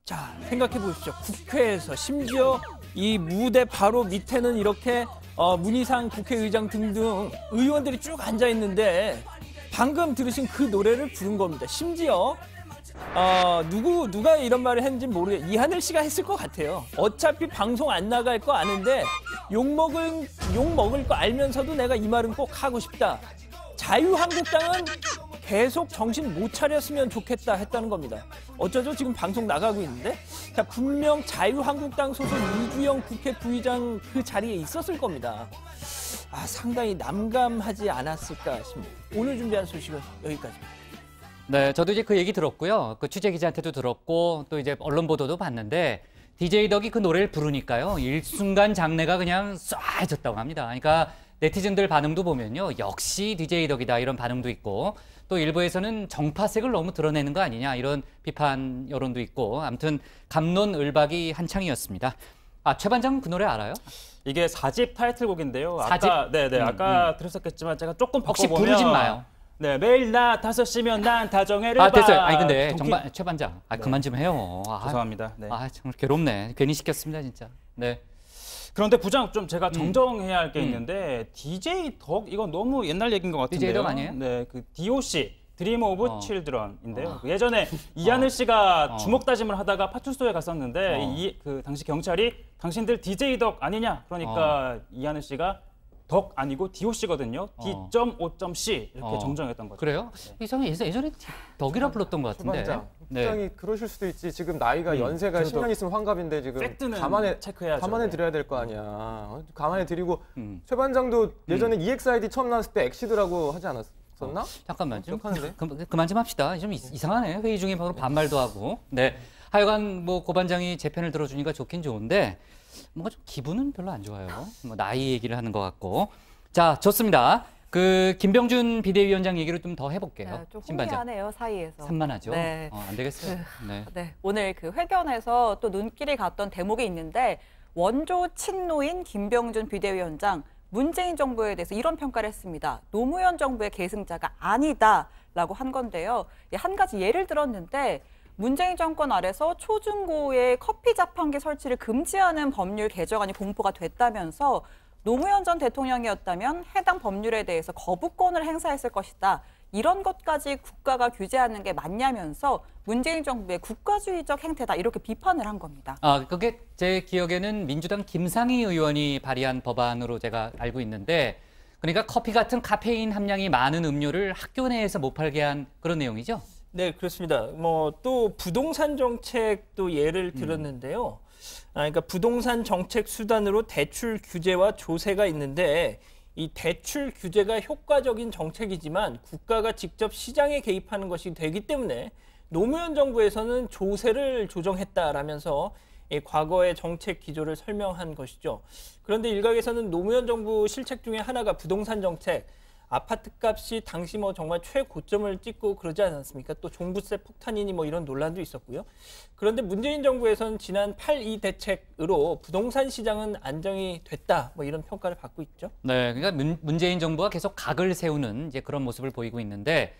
자, 생각해 보십시오. 국회에서 심지어 이 무대 바로 밑에는 이렇게 문희상 국회의장 등등 의원들이 쭉 앉아 있는데 방금 들으신 그 노래를 부른 겁니다. 심지어 누가 이런 말을 했는지 모르겠어요. 이하늘 씨가 했을 것 같아요. 어차피 방송 안 나갈 거 아는데 욕 먹을 거 알면서도 내가 이 말은 꼭 하고 싶다. 자유한국당은 계속 정신 못 차렸으면 좋겠다 했다는 겁니다. 어쩌죠? 지금 방송 나가고 있는데 자, 분명 자유한국당 소속 이주영 국회 부의장 그 자리에 있었을 겁니다. 상당히 남감하지 않았을까 싶습니다. 오늘 준비한 소식은 여기까지입니다. 네, 저도 이제 그 얘기 들었고요. 그 취재 기자한테도 들었고 또 이제 언론 보도도 봤는데 DJ 덕이 그 노래를 부르니까요. 일순간 장내가 그냥 쏴해졌다고 합니다. 그러니까 네티즌들 반응도 보면요. 역시 DJ 덕이다 이런 반응도 있고 또 일부에서는 정파색을 너무 드러내는 거 아니냐 이런 비판 여론도 있고 아무튼 갑론을박이 한창이었습니다. 최 반장은 그 노래 알아요? 이게 4집 타이틀곡인데요. 4집? 아까 들으셨겠지만 제가 조금 바꿔보면 혹시 부르진 마요. 네, 매일 낮 5시면 난 다정해를 봐. 됐어요. 근데 최 반장, 그만 좀 해요. 죄송합니다. 네. 정말 괴롭네. 괜히 시켰습니다, 진짜. 네. 그런데 부장 좀 제가 정정해야 할 게 있는데 DJ 덕 이건 너무 옛날 얘기인 것 같은데요. DJ 덕 아니에요? 네, 그 DOC 드림 오브 칠드런인데요. 예전에 이하늘 씨가 주먹 다짐을 하다가 파출소에 갔었는데 그 당시 경찰이 당신들 DJ 덕 아니냐? 그러니까 이하늘 씨가 덕 아니고 DOC거든요. D.O.C 이렇게 정정했던 거죠. 그래요? 네. 이상하게 예전에 덕이라 불렀던 것 같은데. 부장이 그러실 수도 있지. 지금 나이가 연세가 10년 있으면 환갑인데 지금 감안해 드려야 될 거 아니야. 감안해 드리고 최 반장도 예전에 EXID 처음 나왔을 때 엑시드라고 하지 않았었나? 잠깐만 좀 그만 좀 합시다. 좀 이상하네. 회의 중에 바로 반말도 하고. 네. 하여간 뭐 고 반장이 제 편을 들어주니까 좋긴 좋은데 뭔가 좀 기분은 별로 안 좋아요. 뭐 나이 얘기를 하는 것 같고. 자, 좋습니다. 그 김병준 비대위원장 얘기를 좀 더 해볼게요. 좀 혼미하네요, 사이에서. 산만하죠. 네. 안 되겠어요. 네. 오늘 그 회견에서 또 눈길이 갔던 대목이 있는데 원조 친노인 김병준 비대위원장 문재인 정부에 대해서 이런 평가를 했습니다. 노무현 정부의 계승자가 아니다라고 한 건데요. 한 가지 예를 들었는데 문재인 정권 아래서 초중고의 커피 자판기 설치를 금지하는 법률 개정안이 공포가 됐다면서 노무현 전 대통령이었다면 해당 법률에 대해서 거부권을 행사했을 것이다. 이런 것까지 국가가 규제하는 게 맞냐면서 문재인 정부의 국가주의적 행태다. 이렇게 비판을 한 겁니다. 그게 제 기억에는 민주당 김상희 의원이 발의한 법안으로 제가 알고 있는데 그러니까 커피 같은 카페인 함량이 많은 음료를 학교 내에서 못 팔게 한 그런 내용이죠? 네, 그렇습니다. 또 부동산 정책도 예를 들었는데요. 그러니까 부동산 정책 수단으로 대출 규제와 조세가 있는데 이 대출 규제가 효과적인 정책이지만 국가가 직접 시장에 개입하는 것이 되기 때문에 노무현 정부에서는 조세를 조정했다라면서 과거의 정책 기조를 설명한 것이죠. 그런데 일각에서는 노무현 정부 실책 중에 하나가 부동산 정책, 아파트 값이 당시 정말 최고점을 찍고 그러지 않았습니까? 또 종부세 폭탄이니 이런 논란도 있었고요. 그런데 문재인 정부에서는 지난 8.2 대책으로 부동산 시장은 안정이 됐다. 이런 평가를 받고 있죠. 네, 그러니까 문재인 정부가 계속 각을 세우는 이제 그런 모습을 보이고 있는데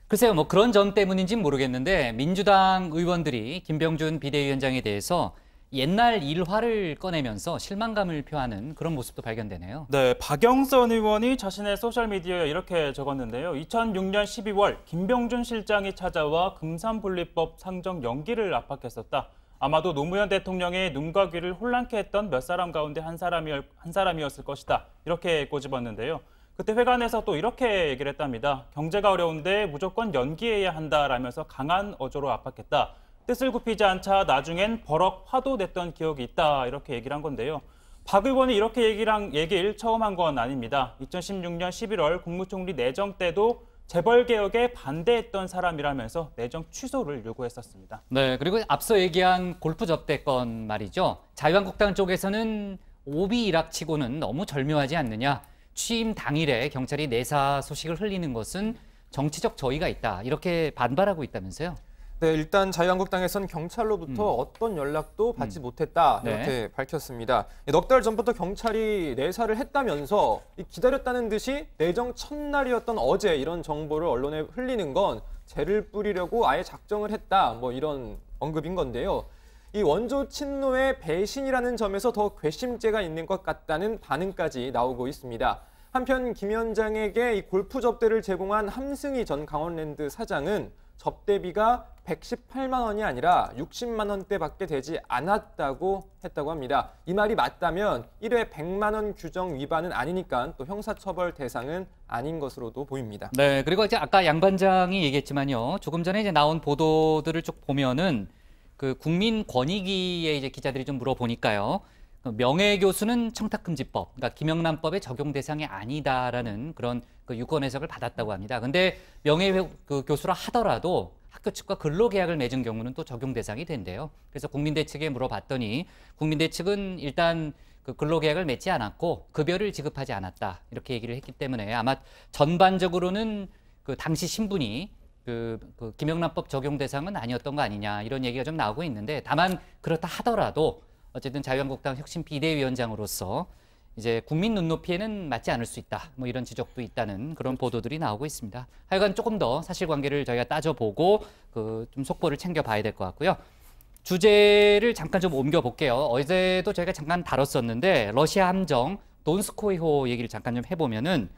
글쎄요, 그런 점 때문인지는 모르겠는데 민주당 의원들이 김병준 비대위원장에 대해서 옛날 일화를 꺼내면서 실망감을 표하는 그런 모습도 발견되네요. 네, 박영선 의원이 자신의 소셜미디어에 이렇게 적었는데요. 2006년 12월 김병준 실장이 찾아와 금산분리법 상정 연기를 압박했었다. 아마도 노무현 대통령의 눈과 귀를 혼란케 했던 몇 사람 가운데 한 사람이었을 것이다. 이렇게 꼬집었는데요. 그때 회관에서 또 이렇게 얘기를 했답니다. 경제가 어려운데 무조건 연기해야 한다라면서 강한 어조로 압박했다. 뜻을 굽히지 않자 나중엔 버럭 화도 냈던 기억이 있다. 이렇게 얘기를 한 건데요. 박 의원이 이렇게 얘기를 처음 한 건 아닙니다. 2016년 11월 국무총리 내정 때도 재벌개혁에 반대했던 사람이라면서 내정 취소를 요구했었습니다. 네, 그리고 앞서 얘기한 골프 접대건 말이죠. 자유한국당 쪽에서는 오비 일학치고는 너무 절묘하지 않느냐. 취임 당일에 경찰이 내사 소식을 흘리는 것은 정치적 저의가 있다. 이렇게 반발하고 있다면서요. 네, 일단 자유한국당에서는 경찰로부터 어떤 연락도 받지 못했다 이렇게 밝혔습니다. 넉 달 전부터 경찰이 내사를 했다면서 기다렸다는 듯이 내정 첫날이었던 어제 이런 정보를 언론에 흘리는 건 죄를 뿌리려고 아예 작정을 했다. 뭐 이런 언급인 건데요. 이 원조 친노의 배신이라는 점에서 더 괘씸죄가 있는 것 같다는 반응까지 나오고 있습니다. 한편 김 위원장에게 이 골프 접대를 제공한 함승희 전 강원랜드 사장은 접대비가 118만 원이 아니라 60만 원대밖에 되지 않았다고 했다고 합니다. 이 말이 맞다면 1회 100만 원 규정 위반은 아니니까 또 형사처벌 대상은 아닌 것으로도 보입니다. 네, 그리고 이제 아까 양 반장이 얘기했지만요. 조금 전에 이제 나온 보도들을 쭉 보면은 그 국민권익위에 이제 기자들이 좀 물어보니까요. 명예교수는 청탁금지법, 그러니까 김영란법의 적용 대상이 아니다라는 그런 그 유권 해석을 받았다고 합니다. 근데 명예교수라 하더라도 학교 측과 근로계약을 맺은 경우는 또 적용 대상이 된대요. 그래서 국민대 측에 물어봤더니 국민대 측은 일단 그 근로계약을 맺지 않았고 급여를 지급하지 않았다 이렇게 얘기를 했기 때문에 아마 전반적으로는 그 당시 신분이 그 김영란법 적용 대상은 아니었던 거 아니냐 이런 얘기가 좀 나오고 있는데 다만 그렇다 하더라도 어쨌든 자유한국당 혁신 비대위원장으로서 이제 국민 눈높이에는 맞지 않을 수 있다. 뭐 이런 지적도 있다는 그런 보도들이 나오고 있습니다. 하여간 조금 더 사실관계를 저희가 따져보고 좀 속보를 챙겨봐야 될 것 같고요. 주제를 잠깐 좀 옮겨볼게요. 어제도 저희가 잠깐 다뤘었는데 러시아 함정 돈스코이호 얘기를 잠깐 좀 해보면은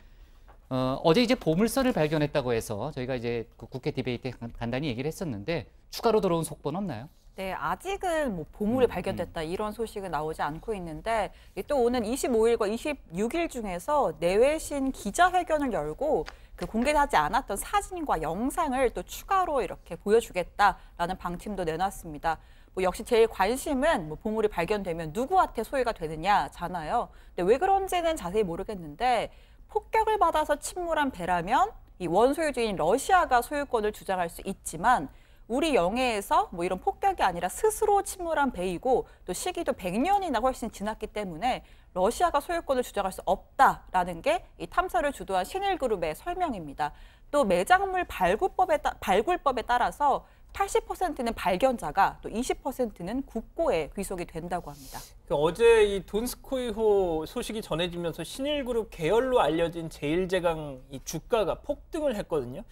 어제 이제 보물선을 발견했다고 해서 저희가 이제 그 국회 디베이트에 간단히 얘기를 했었는데 추가로 들어온 속보는 없나요? 네, 아직은 뭐 보물이 발견됐다 이런 소식은 나오지 않고 있는데 또 오는 25일과 26일 중에서 내외신 기자회견을 열고 그 공개하지 않았던 사진과 영상을 또 추가로 이렇게 보여주겠다라는 방침도 내놨습니다. 뭐 역시 제일 관심은 뭐 보물이 발견되면 누구한테 소유가 되느냐잖아요. 근데 왜 그런지는 자세히 모르겠는데 폭격을 받아서 침몰한 배라면 이 원소유주인 러시아가 소유권을 주장할 수 있지만 우리 영해에서 뭐 이런 폭격이 아니라 스스로 침몰한 배이고 또 시기도 100년이나 훨씬 지났기 때문에 러시아가 소유권을 주장할 수 없다라는 게 이 탐사를 주도한 신일그룹의 설명입니다. 또 매장물 발굴법에 따라서 80%는 발견자가 또 20%는 국고에 귀속이 된다고 합니다. 어제 이 돈스코이호 소식이 전해지면서 신일그룹 계열로 알려진 제일제강 이 주가가 폭등을 했거든요.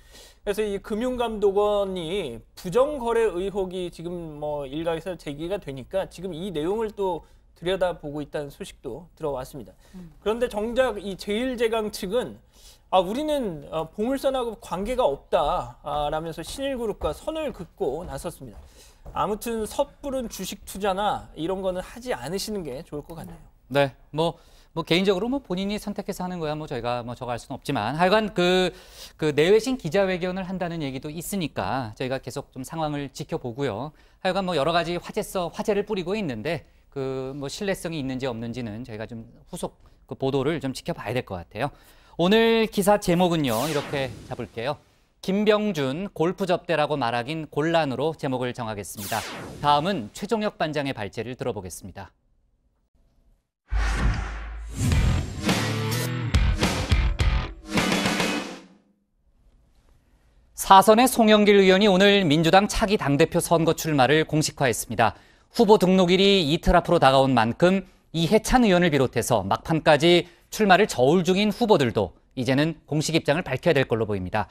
그래서 이 금융감독원이 부정거래 의혹이 지금 뭐 일각에서 제기가 되니까 지금 이 내용을 또 들여다보고 있다는 소식도 들어왔습니다. 그런데 정작 이 제일제강 측은 우리는 보물선하고 관계가 없다라면서 신일그룹과 선을 긋고 나섰습니다. 아무튼 섣부른 주식 투자나 이런 거는 하지 않으시는 게 좋을 것 같네요. 네, 뭐 개인적으로 뭐 본인이 선택해서 하는 거야 뭐 저희가 뭐 저거 할 수는 없지만 하여간 그 내외신 기자회견을 한다는 얘기도 있으니까 저희가 계속 좀 상황을 지켜보고요. 하여간 뭐 여러 가지 화제를 뿌리고 있는데 그 뭐 신뢰성이 있는지 없는지는 저희가 좀 후속 그 보도를 좀 지켜봐야 될 것 같아요. 오늘 기사 제목은요, 이렇게 잡을게요. 김병준 골프 접대라고 말하긴 곤란으로 제목을 정하겠습니다. 다음은 최종혁 반장의 발제를 들어보겠습니다. 사선의 송영길 의원이 오늘 민주당 차기 당대표 선거 출마를 공식화했습니다. 후보 등록일이 이틀 앞으로 다가온 만큼 이해찬 의원을 비롯해서 막판까지 출마를 저울 중인 후보들도 이제는 공식 입장을 밝혀야 될 걸로 보입니다.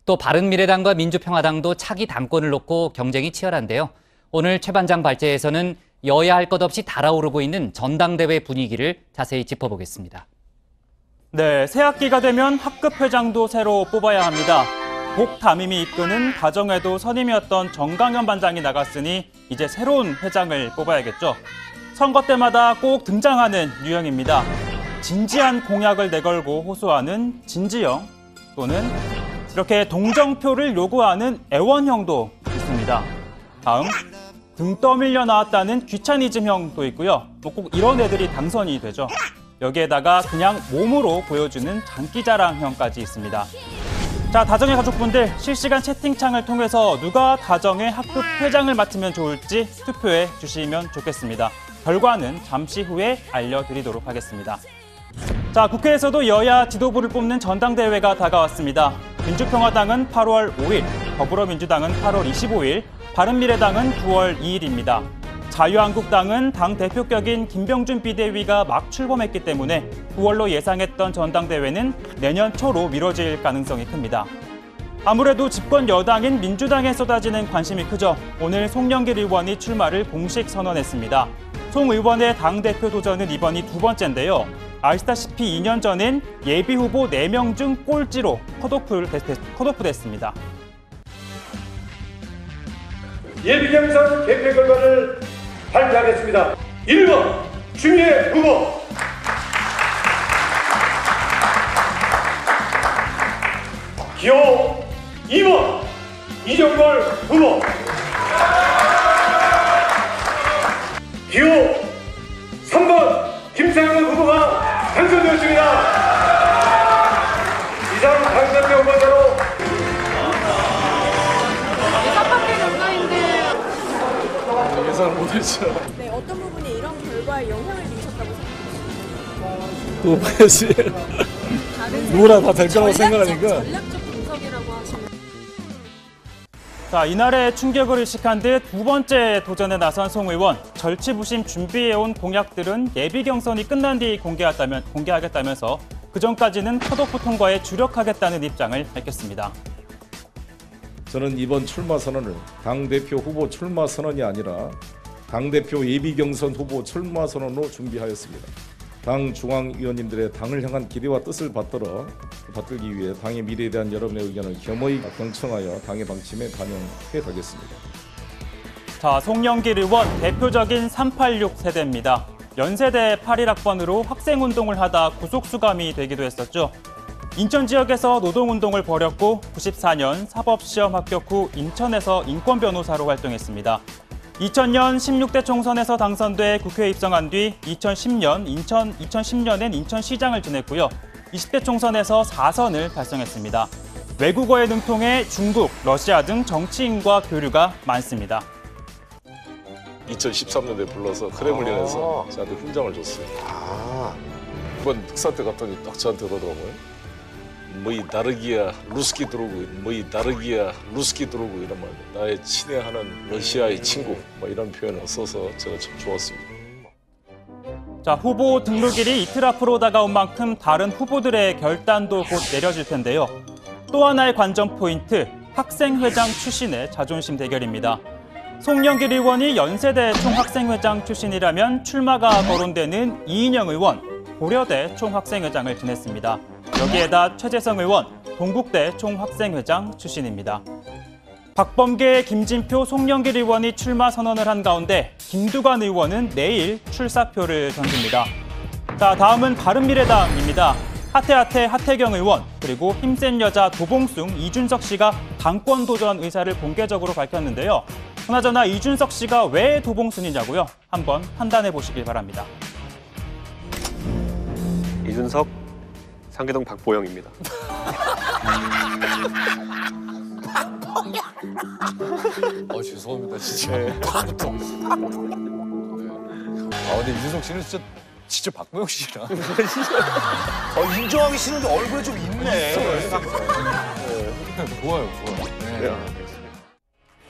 또 바른미래당과 민주평화당도 차기 당권을 놓고 경쟁이 치열한데요. 오늘 최 반장 발제에서는 여야 할 것 없이 달아오르고 있는 전당대회 분위기를 자세히 짚어보겠습니다. 네, 새 학기가 되면 학급 회장도 새로 뽑아야 합니다. 복담임이 이끄는 다정회도 선임이었던 정강현 반장이 나갔으니 이제 새로운 회장을 뽑아야겠죠. 선거 때마다 꼭 등장하는 유형입니다. 진지한 공약을 내걸고 호소하는 진지형 또는 이렇게 동정표를 요구하는 애원형도 있습니다. 다음, 등 떠밀려 나왔다는 귀차니즘형도 있고요. 뭐 꼭 이런 애들이 당선이 되죠. 여기에다가 그냥 몸으로 보여주는 장기자랑형까지 있습니다. 자, 다정의 가족분들 실시간 채팅창을 통해서 누가 다정의 학급 회장을 맡으면 좋을지 투표해 주시면 좋겠습니다. 결과는 잠시 후에 알려드리도록 하겠습니다. 자, 국회에서도 여야 지도부를 뽑는 전당대회가 다가왔습니다. 민주평화당은 8월 5일, 더불어민주당은 8월 25일, 바른미래당은 9월 2일입니다. 자유한국당은 당 대표격인 김병준 비대위가 막 출범했기 때문에 9월로 예상했던 전당대회는 내년 초로 미뤄질 가능성이 큽니다. 아무래도 집권 여당인 민주당에 쏟아지는 관심이 크죠. 오늘 송영길 의원이 출마를 공식 선언했습니다. 송 의원의 당대표 도전은 이번이 두 번째인데요. 아시다시피 2년 전엔 예비후보 4명 중 꼴찌로 컷오프됐습니다. 예비경선 개표 결과를 발표하겠습니다. 1번 추미애 후보, 2번 이정걸 후보, 기호 3번 김상현 후보가 당선되었습니다. 이상 당선된 후보자로 예상을 못했죠. 네, 어떤 부분이 이런 결과에 영향을 미쳤다고 생각하세요? 또 봐야지. 누구나 다 될 거라고 생각하니까. 전략적 분석이라고 하시는. 자, 이날의 충격을 의식한 듯 두 번째 도전에 나선 송 의원. 절치부심 준비해온 공약들은 예비 경선이 끝난 뒤 공개하겠다면서 그전까지는 컷오프 통과에 주력하겠다는 입장을 밝혔습니다. 저는 이번 출마 선언을 당대표 후보 출마 선언이 아니라 당대표 예비경선 후보 출마 선언으로 준비하였습니다. 당 중앙위원님들의 당을 향한 기대와 뜻을 받들기 위해 당의 미래에 대한 여러분의 의견을 겸허히 경청하여 당의 방침에 반영해 가겠습니다. 자, 송영길 의원 대표적인 386 세대입니다. 연세대 81학번으로 학생운동을 하다 구속수감이 되기도 했었죠. 인천 지역에서 노동운동을 벌였고 94년 사법시험 합격 후 인천에서 인권변호사로 활동했습니다. 2000년 16대 총선에서 당선돼 국회에 입성한 뒤 2010년엔 인천시장을 지냈고요. 20대 총선에서 4선을 달성했습니다. 외국어에 능통해 중국, 러시아 등 정치인과 교류가 많습니다. 2013년도에 불러서 크레물린에서 저한테 훈장을 줬어요. 이번 특사 때 갔더니 딱 저한테 그러더라고요. 뭐이 다르기야 루스키 들어오고 뭐이 다르기야 루스키 들어오고 이런 말, 나의 친애하는 러시아의 친구 뭐 이런 표현을 써서 제가 참 좋았습니다. 자, 후보 등록일이 이틀 앞으로 다가온 만큼 다른 후보들의 결단도 곧 내려질 텐데요. 또 하나의 관전 포인트, 학생회장 출신의 자존심 대결입니다. 송영길 의원이 연세대 총학생회장 출신이라면 출마가 거론되는 이인영 의원, 고려대 총학생회장을 지냈습니다. 여기에다 최재성 의원, 동국대 총학생회장 출신입니다. 박범계, 김진표, 송영길 의원이 출마 선언을 한 가운데 김두관 의원은 내일 출사표를 던집니다. 자, 다음은 바른미래당입니다. 하태경 의원, 그리고 힘센 여자 도봉숭, 이준석 씨가 당권 도전 의사를 공개적으로 밝혔는데요. 그나저나 이준석 씨가 왜 도봉순이냐고요? 한번 판단해 보시길 바랍니다. 이준석, 상계동 박보영입니다. 죄송합니다, 진짜. 처음부터. 근데 이준석 씨는 진짜 박보영 씨랑. 인정하기 싫은데 얼굴에 좀 있네. 좋아요.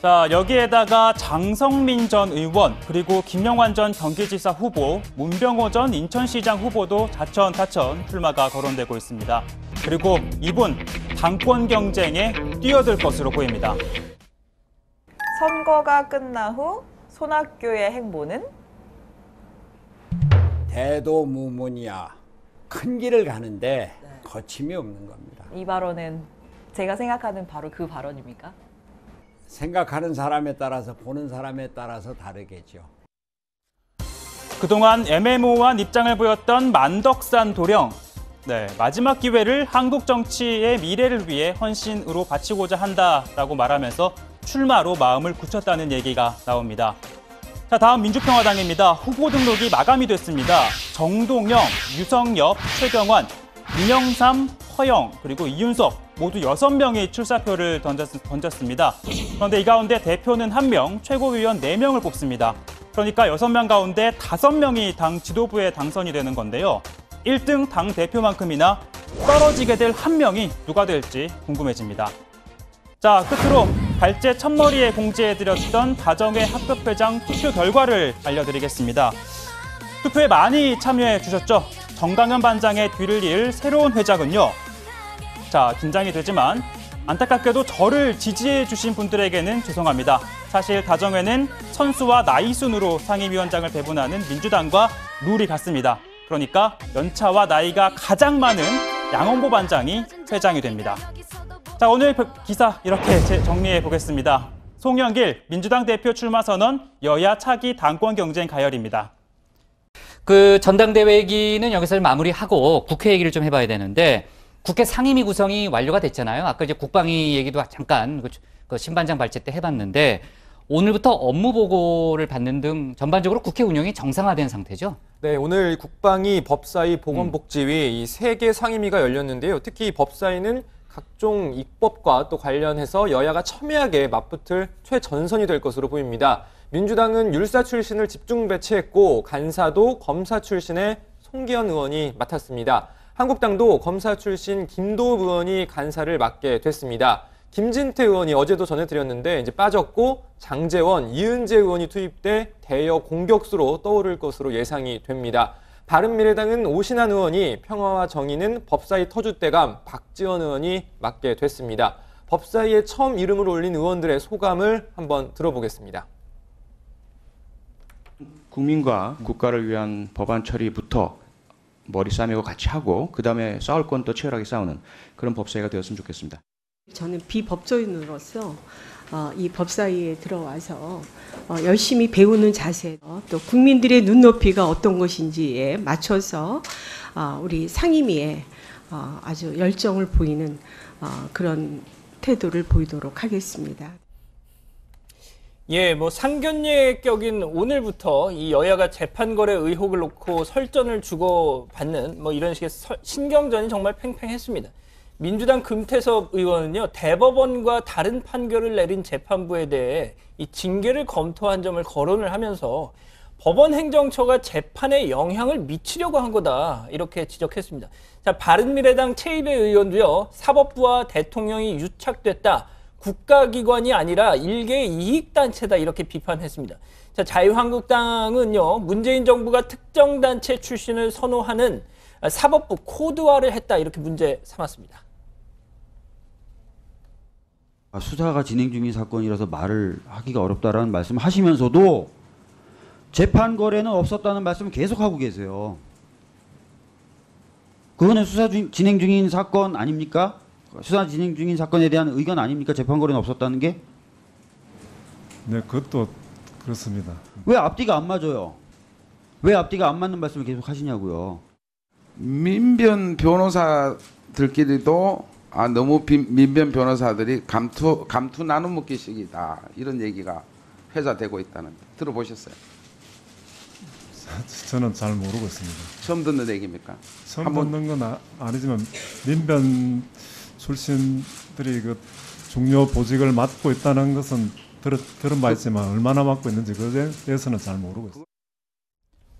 자, 여기에다가 장성민 전 의원, 그리고 김영환 전 경기지사 후보, 문병호 전 인천시장 후보도 자천타천 출마가 거론되고 있습니다. 그리고 이분 당권 경쟁에 뛰어들 것으로 보입니다. 선거가 끝난 후 손학규의 행보는? 대도무문이야. 큰 길을 가는데 거침이 없는 겁니다. 이 발언은 제가 생각하는 바로 그 발언입니까? 생각하는 사람에 따라서 보는 사람에 따라서 다르겠죠. 그동안 애매모호한 입장을 보였던 만덕산 도령. 네, 마지막 기회를 한국 정치의 미래를 위해 헌신으로 바치고자 한다라고 말하면서 출마로 마음을 굳혔다는 얘기가 나옵니다. 자, 다음 민주평화당입니다. 후보 등록이 마감이 됐습니다. 정동영, 유성엽, 최경환, 윤영삼, 허영, 그리고 이윤석 모두 6명이 출사표를 던졌습니다. 그런데 이 가운데 대표는 1명, 최고위원 4명을 뽑습니다. 그러니까 6명 가운데 5명이 당 지도부에 당선이 되는 건데요. 1등 당 대표만큼이나 떨어지게 될 1명이 누가 될지 궁금해집니다. 자, 끝으로 발제 첫머리에 공지해드렸던 다정회 학급회장 투표 결과를 알려드리겠습니다. 투표에 많이 참여해 주셨죠? 정강현 반장의 뒤를 이을 새로운 회장은요. 자, 긴장이 되지만 안타깝게도 저를 지지해 주신 분들에게는 죄송합니다. 사실 다정회는 선수와 나이 순으로 상임위원장을 배분하는 민주당과 룰이 같습니다. 그러니까 연차와 나이가 가장 많은 양원보 반장이 회장이 됩니다. 자, 오늘 기사 이렇게 정리해 보겠습니다. 송영길 민주당 대표 출마 선언, 여야 차기 당권 경쟁 가열입니다. 그 전당대회 얘기는 여기서 마무리하고 국회 얘기를 좀 해봐야 되는데, 국회 상임위 구성이 완료가 됐잖아요. 아까 이제 국방위 얘기도 잠깐 그 신반장 발제 때 해봤는데, 오늘부터 업무 보고를 받는 등 전반적으로 국회 운영이 정상화된 상태죠? 네, 오늘 국방위, 법사위, 보건복지위 이 3개 상임위가 열렸는데요. 특히 법사위는 각종 입법과 또 관련해서 여야가 첨예하게 맞붙을 최전선이 될 것으로 보입니다. 민주당은 율사 출신을 집중 배치했고 간사도 검사 출신의 송기현 의원이 맡았습니다. 한국당도 검사 출신 김도읍 의원이 간사를 맡게 됐습니다. 김진태 의원이 어제도 전해드렸는데 이제 빠졌고 장제원, 이은재 의원이 투입돼 대여 공격수로 떠오를 것으로 예상이 됩니다. 바른미래당은 오신환 의원이, 평화와 정의는 법사위 터줏대감 박지원 의원이 맡게 됐습니다. 법사위에 처음 이름을 올린 의원들의 소감을 한번 들어보겠습니다. 국민과 국가를 위한 법안 처리부터 머리 싸매고 같이 하고 그다음에 싸울 건 또 치열하게 싸우는 그런 법사위가 되었으면 좋겠습니다. 저는 비법조인으로서 이 법사위에 들어와서 열심히 배우는 자세, 또 국민들의 눈높이가 어떤 것인지에 맞춰서 우리 상임위에 아주 열정을 보이는 그런 태도를 보이도록 하겠습니다. 예, 뭐 상견례 격인 오늘부터 이 여야가 재판거래 의혹을 놓고 설전을 주고받는 뭐 이런 식의 신경전이 정말 팽팽했습니다. 민주당 금태섭 의원은요, 대법원과 다른 판결을 내린 재판부에 대해 이 징계를 검토한 점을 거론을 하면서 법원 행정처가 재판에 영향을 미치려고 한 거다, 이렇게 지적했습니다. 자, 바른미래당 최이배 의원도요, 사법부와 대통령이 유착됐다, 국가기관이 아니라 일개 이익단체다, 이렇게 비판했습니다. 자, 자유한국당은요, 문재인 정부가 특정 단체 출신을 선호하는 사법부 코드화를 했다, 이렇게 문제 삼았습니다. 수사가 진행 중인 사건이라서 말을 하기가 어렵다라는 말씀을 하시면서도 재판 거래는 없었다는 말씀을 계속하고 계세요. 그거는 수사 진행 중인 사건 아닙니까? 수사 진행 중인 사건에 대한 의견 아닙니까? 재판 거래는 없었다는 게? 네, 그것도 그렇습니다. 왜 앞뒤가 안 맞아요? 왜 앞뒤가 안 맞는 말씀을 계속 하시냐고요? 민변 변호사들끼리도 너무 민변 변호사들이 감투 나눔 먹기식이다, 이런 얘기가 회자되고 있다는, 들어보셨어요? 저는 잘 모르고 있습니다. 처음 듣는 얘기입니까? 처음 듣는 건 아니지만 민변 출신들이 그 중요 보직을 맡고 있다는 것은 들은 바 있지만 얼마나 맡고 있는지 그에 대해서는 잘 모르고 있습니다.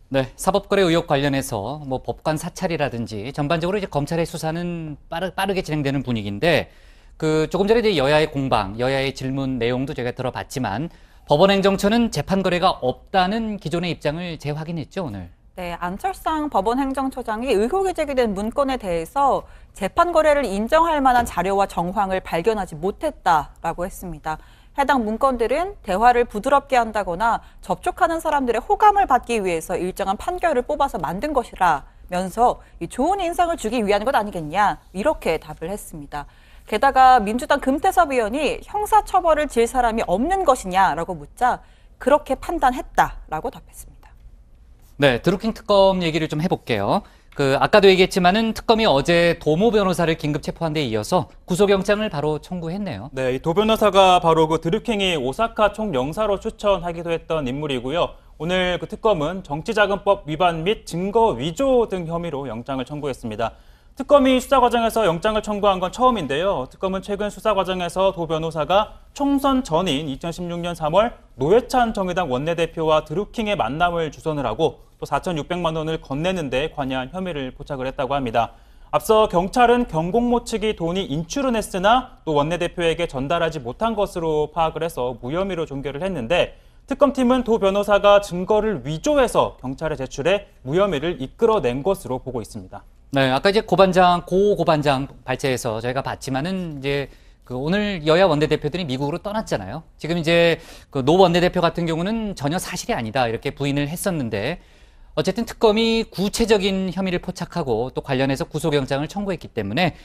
네, 사법거래 의혹 관련해서 뭐 법관 사찰이라든지 전반적으로 이제 검찰의 수사는 빠르게 진행되는 분위기인데, 그 조금 전에 이제 여야의 공방, 여야의 질문 내용도 제가 들어봤지만 법원행정처는 재판 거래가 없다는 기존의 입장을 재확인했죠, 오늘. 네, 안철상 법원행정처장이 의혹이 제기된 문건에 대해서 재판 거래를 인정할 만한 자료와 정황을 발견하지 못했다라고 했습니다. 해당 문건들은 대화를 부드럽게 한다거나 접촉하는 사람들의 호감을 받기 위해서 일정한 판결을 뽑아서 만든 것이라면서 좋은 인상을 주기 위한 것 아니겠냐, 이렇게 답을 했습니다. 게다가 민주당 금태섭 의원이 형사처벌을 질 사람이 없는 것이냐라고 묻자 그렇게 판단했다라고 답했습니다. 네, 드루킹 특검 얘기를 좀 해볼게요. 아까도 얘기했지만은 특검이 어제 도모 변호사를 긴급 체포한 데 이어서 구속영장을 바로 청구했네요. 네, 이 도 변호사가 바로 그 드루킹이 오사카 총영사로 추천하기도 했던 인물이고요. 오늘 그 특검은 정치자금법 위반 및 증거 위조 등 혐의로 영장을 청구했습니다. 특검이 수사 과정에서 영장을 청구한 건 처음인데요. 특검은 최근 수사 과정에서 도 변호사가 총선 전인 2016년 3월 노회찬 정의당 원내대표와 드루킹의 만남을 주선을 하고 또 4,600만 원을 건네는 데 관여한 혐의를 포착을 했다고 합니다. 앞서 경찰은 경공모 측이 돈이 인출은 했으나 또 원내대표에게 전달하지 못한 것으로 파악을 해서 무혐의로 종결을 했는데 특검팀은 도 변호사가 증거를 위조해서 경찰에 제출해 무혐의를 이끌어낸 것으로 보고 있습니다. 네, 아까 이제 고 고반장 발제에서 저희가 봤지만은 이제 오늘 여야 원내대표들이 미국으로 떠났잖아요. 지금 이제 노 원내대표 같은 경우는 전혀 사실이 아니다 이렇게 부인을 했었는데 어쨌든 특검이 구체적인 혐의를 포착하고 또 관련해서 구속영장을 청구했기 때문에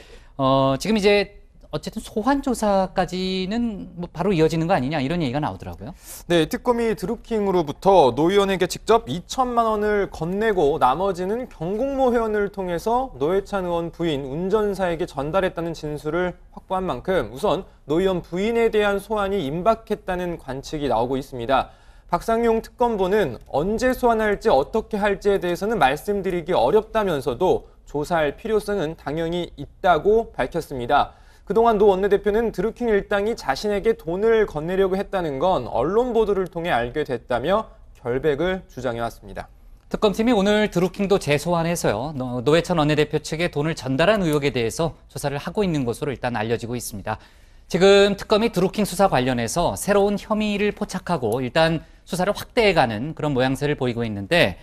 지금 이제 어쨌든 소환 조사까지는 뭐 바로 이어지는 거 아니냐 이런 얘기가 나오더라고요. 네, 특검이 드루킹으로부터 노 의원에게 직접 2천만 원을 건네고 나머지는 경공모 회원을 통해서 노회찬 의원 부인 운전사에게 전달했다는 진술을 확보한 만큼 우선 노 의원 부인에 대한 소환이 임박했다는 관측이 나오고 있습니다. 박상용 특검보는 언제 소환할지 어떻게 할지에 대해서는 말씀드리기 어렵다면서도 조사할 필요성은 당연히 있다고 밝혔습니다. 그동안 노 원내대표는 드루킹 일당이 자신에게 돈을 건네려고 했다는 건 언론 보도를 통해 알게 됐다며 결백을 주장해왔습니다. 특검팀이 오늘 드루킹도 재소환해서요. 노회찬 원내대표 측에 돈을 전달한 의혹에 대해서 조사를 하고 있는 것으로 일단 알려지고 있습니다. 지금 특검이 드루킹 수사 관련해서 새로운 혐의를 포착하고 일단 수사를 확대해가는 그런 모양새를 보이고 있는데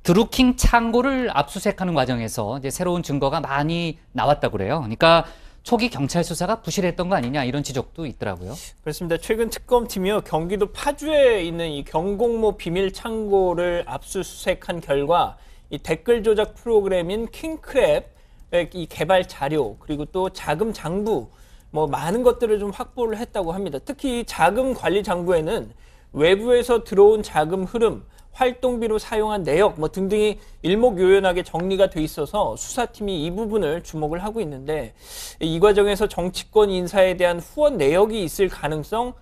드루킹 창고를 압수수색하는 과정에서 이제 새로운 증거가 많이 나왔다고 그래요. 그러니까 초기 경찰 수사가 부실했던 거 아니냐 이런 지적도 있더라고요. 그렇습니다. 최근 특검팀이요 경기도 파주에 있는 이 경공모 비밀 창고를 압수수색한 결과 이 댓글 조작 프로그램인 킹크랩의 이 개발 자료 그리고 또 자금 장부 뭐 많은 것들을 좀 확보를 했다고 합니다. 특히 자금 관리 장부에는 외부에서 들어온 자금 흐름, 활동비로 사용한 내역 뭐 등등이 일목요연하게 정리가 돼 있어서 수사팀이 이 부분을 주목을 하고 있는데 이 과정에서 정치권 인사에 대한 후원 내역이 있을 가능성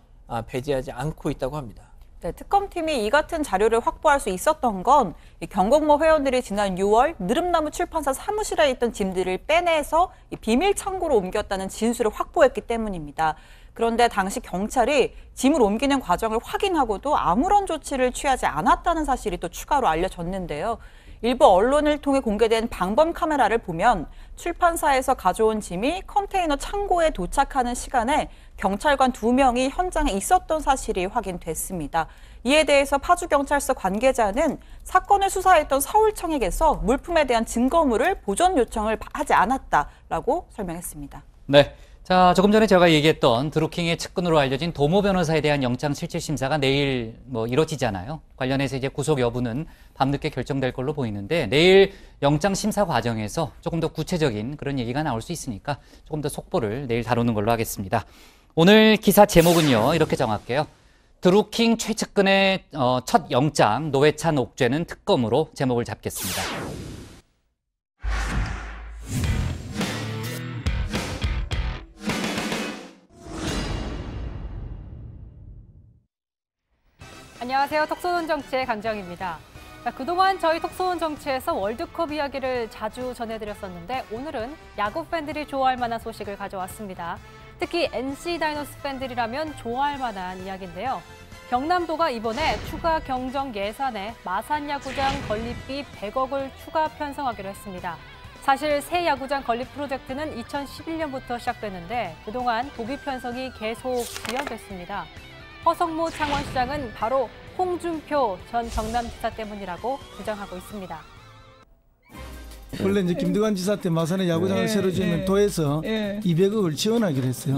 배제하지 않고 있다고 합니다. 네, 특검팀이 이 같은 자료를 확보할 수 있었던 건 경공모 회원들이 지난 6월 느릅나무 출판사 사무실에 있던 짐들을 빼내서 비밀 창고로 옮겼다는 진술을 확보했기 때문입니다. 그런데 당시 경찰이 짐을 옮기는 과정을 확인하고도 아무런 조치를 취하지 않았다는 사실이 또 추가로 알려졌는데요. 일부 언론을 통해 공개된 방범 카메라를 보면 출판사에서 가져온 짐이 컨테이너 창고에 도착하는 시간에 경찰관 2명이 현장에 있었던 사실이 확인됐습니다. 이에 대해서 파주경찰서 관계자는 사건을 수사했던 서울청에게서 물품에 대한 증거물을 보존 요청을 하지 않았다라고 설명했습니다. 네. 자, 조금 전에 제가 얘기했던 드루킹의 측근으로 알려진 도모 변호사에 대한 영장 실질 심사가 내일 이뤄지잖아요. 관련해서 이제 구속 여부는 밤늦게 결정될 걸로 보이는데 내일 영장 심사 과정에서 조금 더 구체적인 그런 얘기가 나올 수 있으니까 조금 더 속보를 내일 다루는 걸로 하겠습니다. 오늘 기사 제목은요. 이렇게 정할게요. 드루킹 최측근의 첫 영장 노회찬 옥죄는 특검으로 제목을 잡겠습니다. 안녕하세요. 톡쏘는 정치의 강정입니다. 그동안 저희 톡쏘는 정치에서 월드컵 이야기를 자주 전해드렸었는데 오늘은 야구 팬들이 좋아할 만한 소식을 가져왔습니다. 특히 NC 다이노스 팬들이라면 좋아할 만한 이야기인데요. 경남도가 이번에 추가 경정 예산에 마산 야구장 건립비 100억을 추가 편성하기로 했습니다. 사실 새 야구장 건립 프로젝트는 2011년부터 시작됐는데 그동안 도비 편성이 계속 지연됐습니다. 허성모 창원시장은 바로 홍준표 전 경남지사 때문이라고 주장하고 있습니다. 원래 이제 김두관 지사 때 마산에 야구장을 새로 지으면 도에서 200억을 지원하기로 했어요.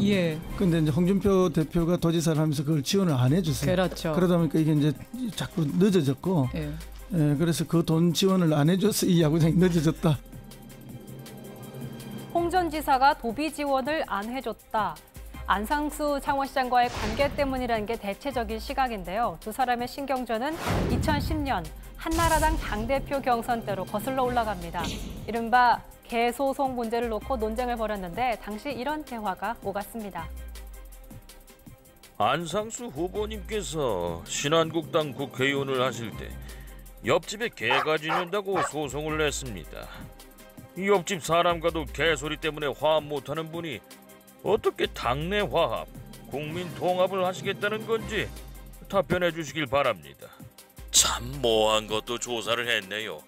그런데 이제 홍준표 대표가 도지사를 하면서 그걸 지원을 안 해줬어요. 그렇죠. 그러다 보니까 이게 이제 자꾸 늦어졌고, 그래서 그 돈 지원을 안 해줘서 이 야구장이 늦어졌다. 홍 전 지사가 도비 지원을 안 해줬다. 안상수 창원시장과의 관계 때문이라는 게 대체적인 시각인데요. 두 사람의 신경전은 2010년 한나라당 당대표 경선 때로 거슬러 올라갑니다. 이른바 개소송 문제를 놓고 논쟁을 벌였는데 당시 이런 대화가 오갔습니다. 안상수 후보님께서 신한국당 국회의원을 하실 때 옆집에 개가 짖는다고 소송을 냈습니다. 옆집 사람과도 개소리 때문에 화합 못하는 분이 어떻게 당내 화합, 국민 통합을 하시겠다는 건지 답변해 주시길 바랍니다. 참 모호한 것도 조사를 했네요.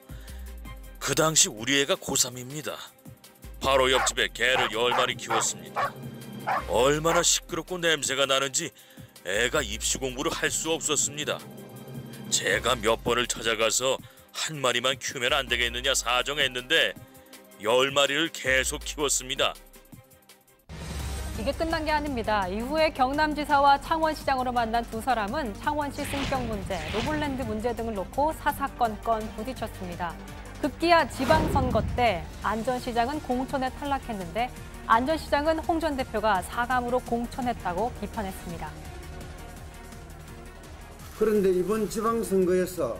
그 당시 우리 애가 고3입니다. 바로 옆집에 개를 10마리 키웠습니다. 얼마나 시끄럽고 냄새가 나는지 애가 입시 공부를 할 수 없었습니다. 제가 몇 번을 찾아가서 한 마리만 키우면 안 되겠느냐 사정했는데 10마리를 계속 키웠습니다. 이게 끝난 게 아닙니다. 이후에 경남지사와 창원시장으로 만난 두 사람은 창원시 승격 문제, 로블랜드 문제 등을 놓고 사사건건 부딪혔습니다. 급기야 지방선거 때 안전시장은 공천에 탈락했는데 안전시장은 홍 전 대표가 사감으로 공천했다고 비판했습니다. 그런데 이번 지방선거에서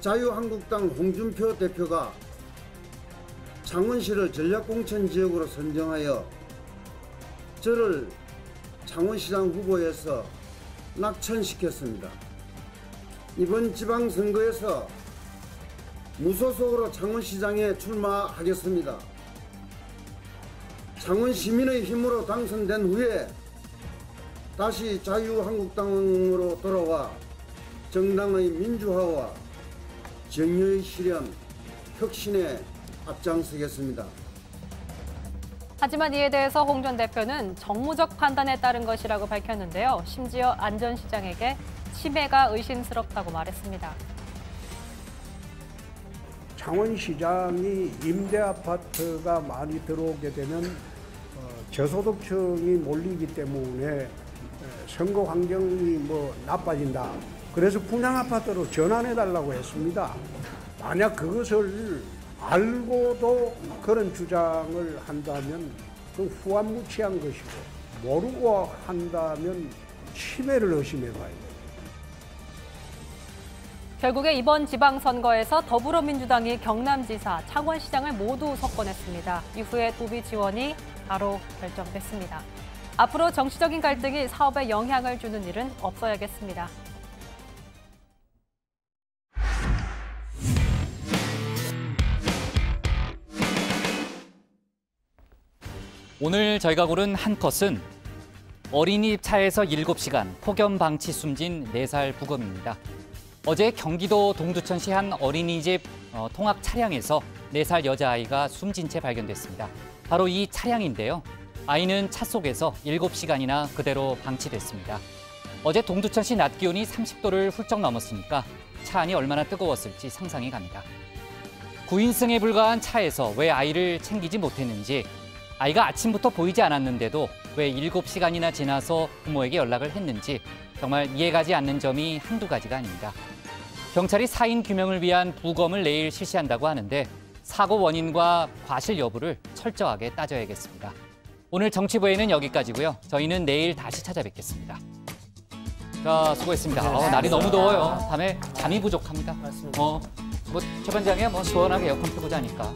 자유한국당 홍준표 대표가 창원시를 전략공천 지역으로 선정하여 저를 창원시장 후보에서 낙천시켰습니다. 이번 지방선거에서 무소속으로 창원시장에 출마하겠습니다. 창원 시민의 힘으로 당선된 후에 다시 자유한국당으로 돌아와 정당의 민주화와 정의의 실현, 혁신에 앞장서겠습니다. 하지만 이에 대해서 홍 전 대표는 정무적 판단에 따른 것이라고 밝혔는데요. 심지어 안전시장에게 치매가 의심스럽다고 말했습니다. 창원시장이 임대아파트가 많이 들어오게 되면 저소득층이 몰리기 때문에 선거 환경이 나빠진다. 그래서 분양아파트로 전환해달라고 했습니다. 만약 그것을 알고도 그런 주장을 한다면 그 후안무치한 것이고 모르고 한다면 치매를 의심해봐야 돼요. 결국에 이번 지방선거에서 더불어민주당이 경남지사, 창원시장을 모두 석권했습니다. 이후에 도비 지원이 바로 결정됐습니다. 앞으로 정치적인 갈등이 사업에 영향을 주는 일은 없어야겠습니다. 오늘 저희가 고른 한 컷은 어린이 차에서 7시간 폭염 방치 숨진 4살 부검입니다. 어제 경기도 동두천시 한 어린이집 통학 차량에서 4살 여자아이가 숨진 채 발견됐습니다. 바로 이 차량인데요. 아이는 차 속에서 7시간이나 그대로 방치됐습니다. 어제 동두천시 낮 기온이 30도를 훌쩍 넘었으니까 차 안이 얼마나 뜨거웠을지 상상이 갑니다. 9인승에 불과한 차에서 왜 아이를 챙기지 못했는지, 아이가 아침부터 보이지 않았는데도 왜 7시간이나 지나서 부모에게 연락을 했는지 정말 이해가지 않는 점이 한두 가지가 아닙니다. 경찰이 사인 규명을 위한 부검을 내일 실시한다고 하는데 사고 원인과 과실 여부를 철저하게 따져야겠습니다. 오늘 정치부에는 여기까지고요. 저희는 내일 다시 찾아뵙겠습니다. 자, 수고했습니다. 날이 너무 더워요. 밤에 잠이 부족합니다. 맞습니다. 최 반장이야 시원하게 에어컨 켜고 자니까.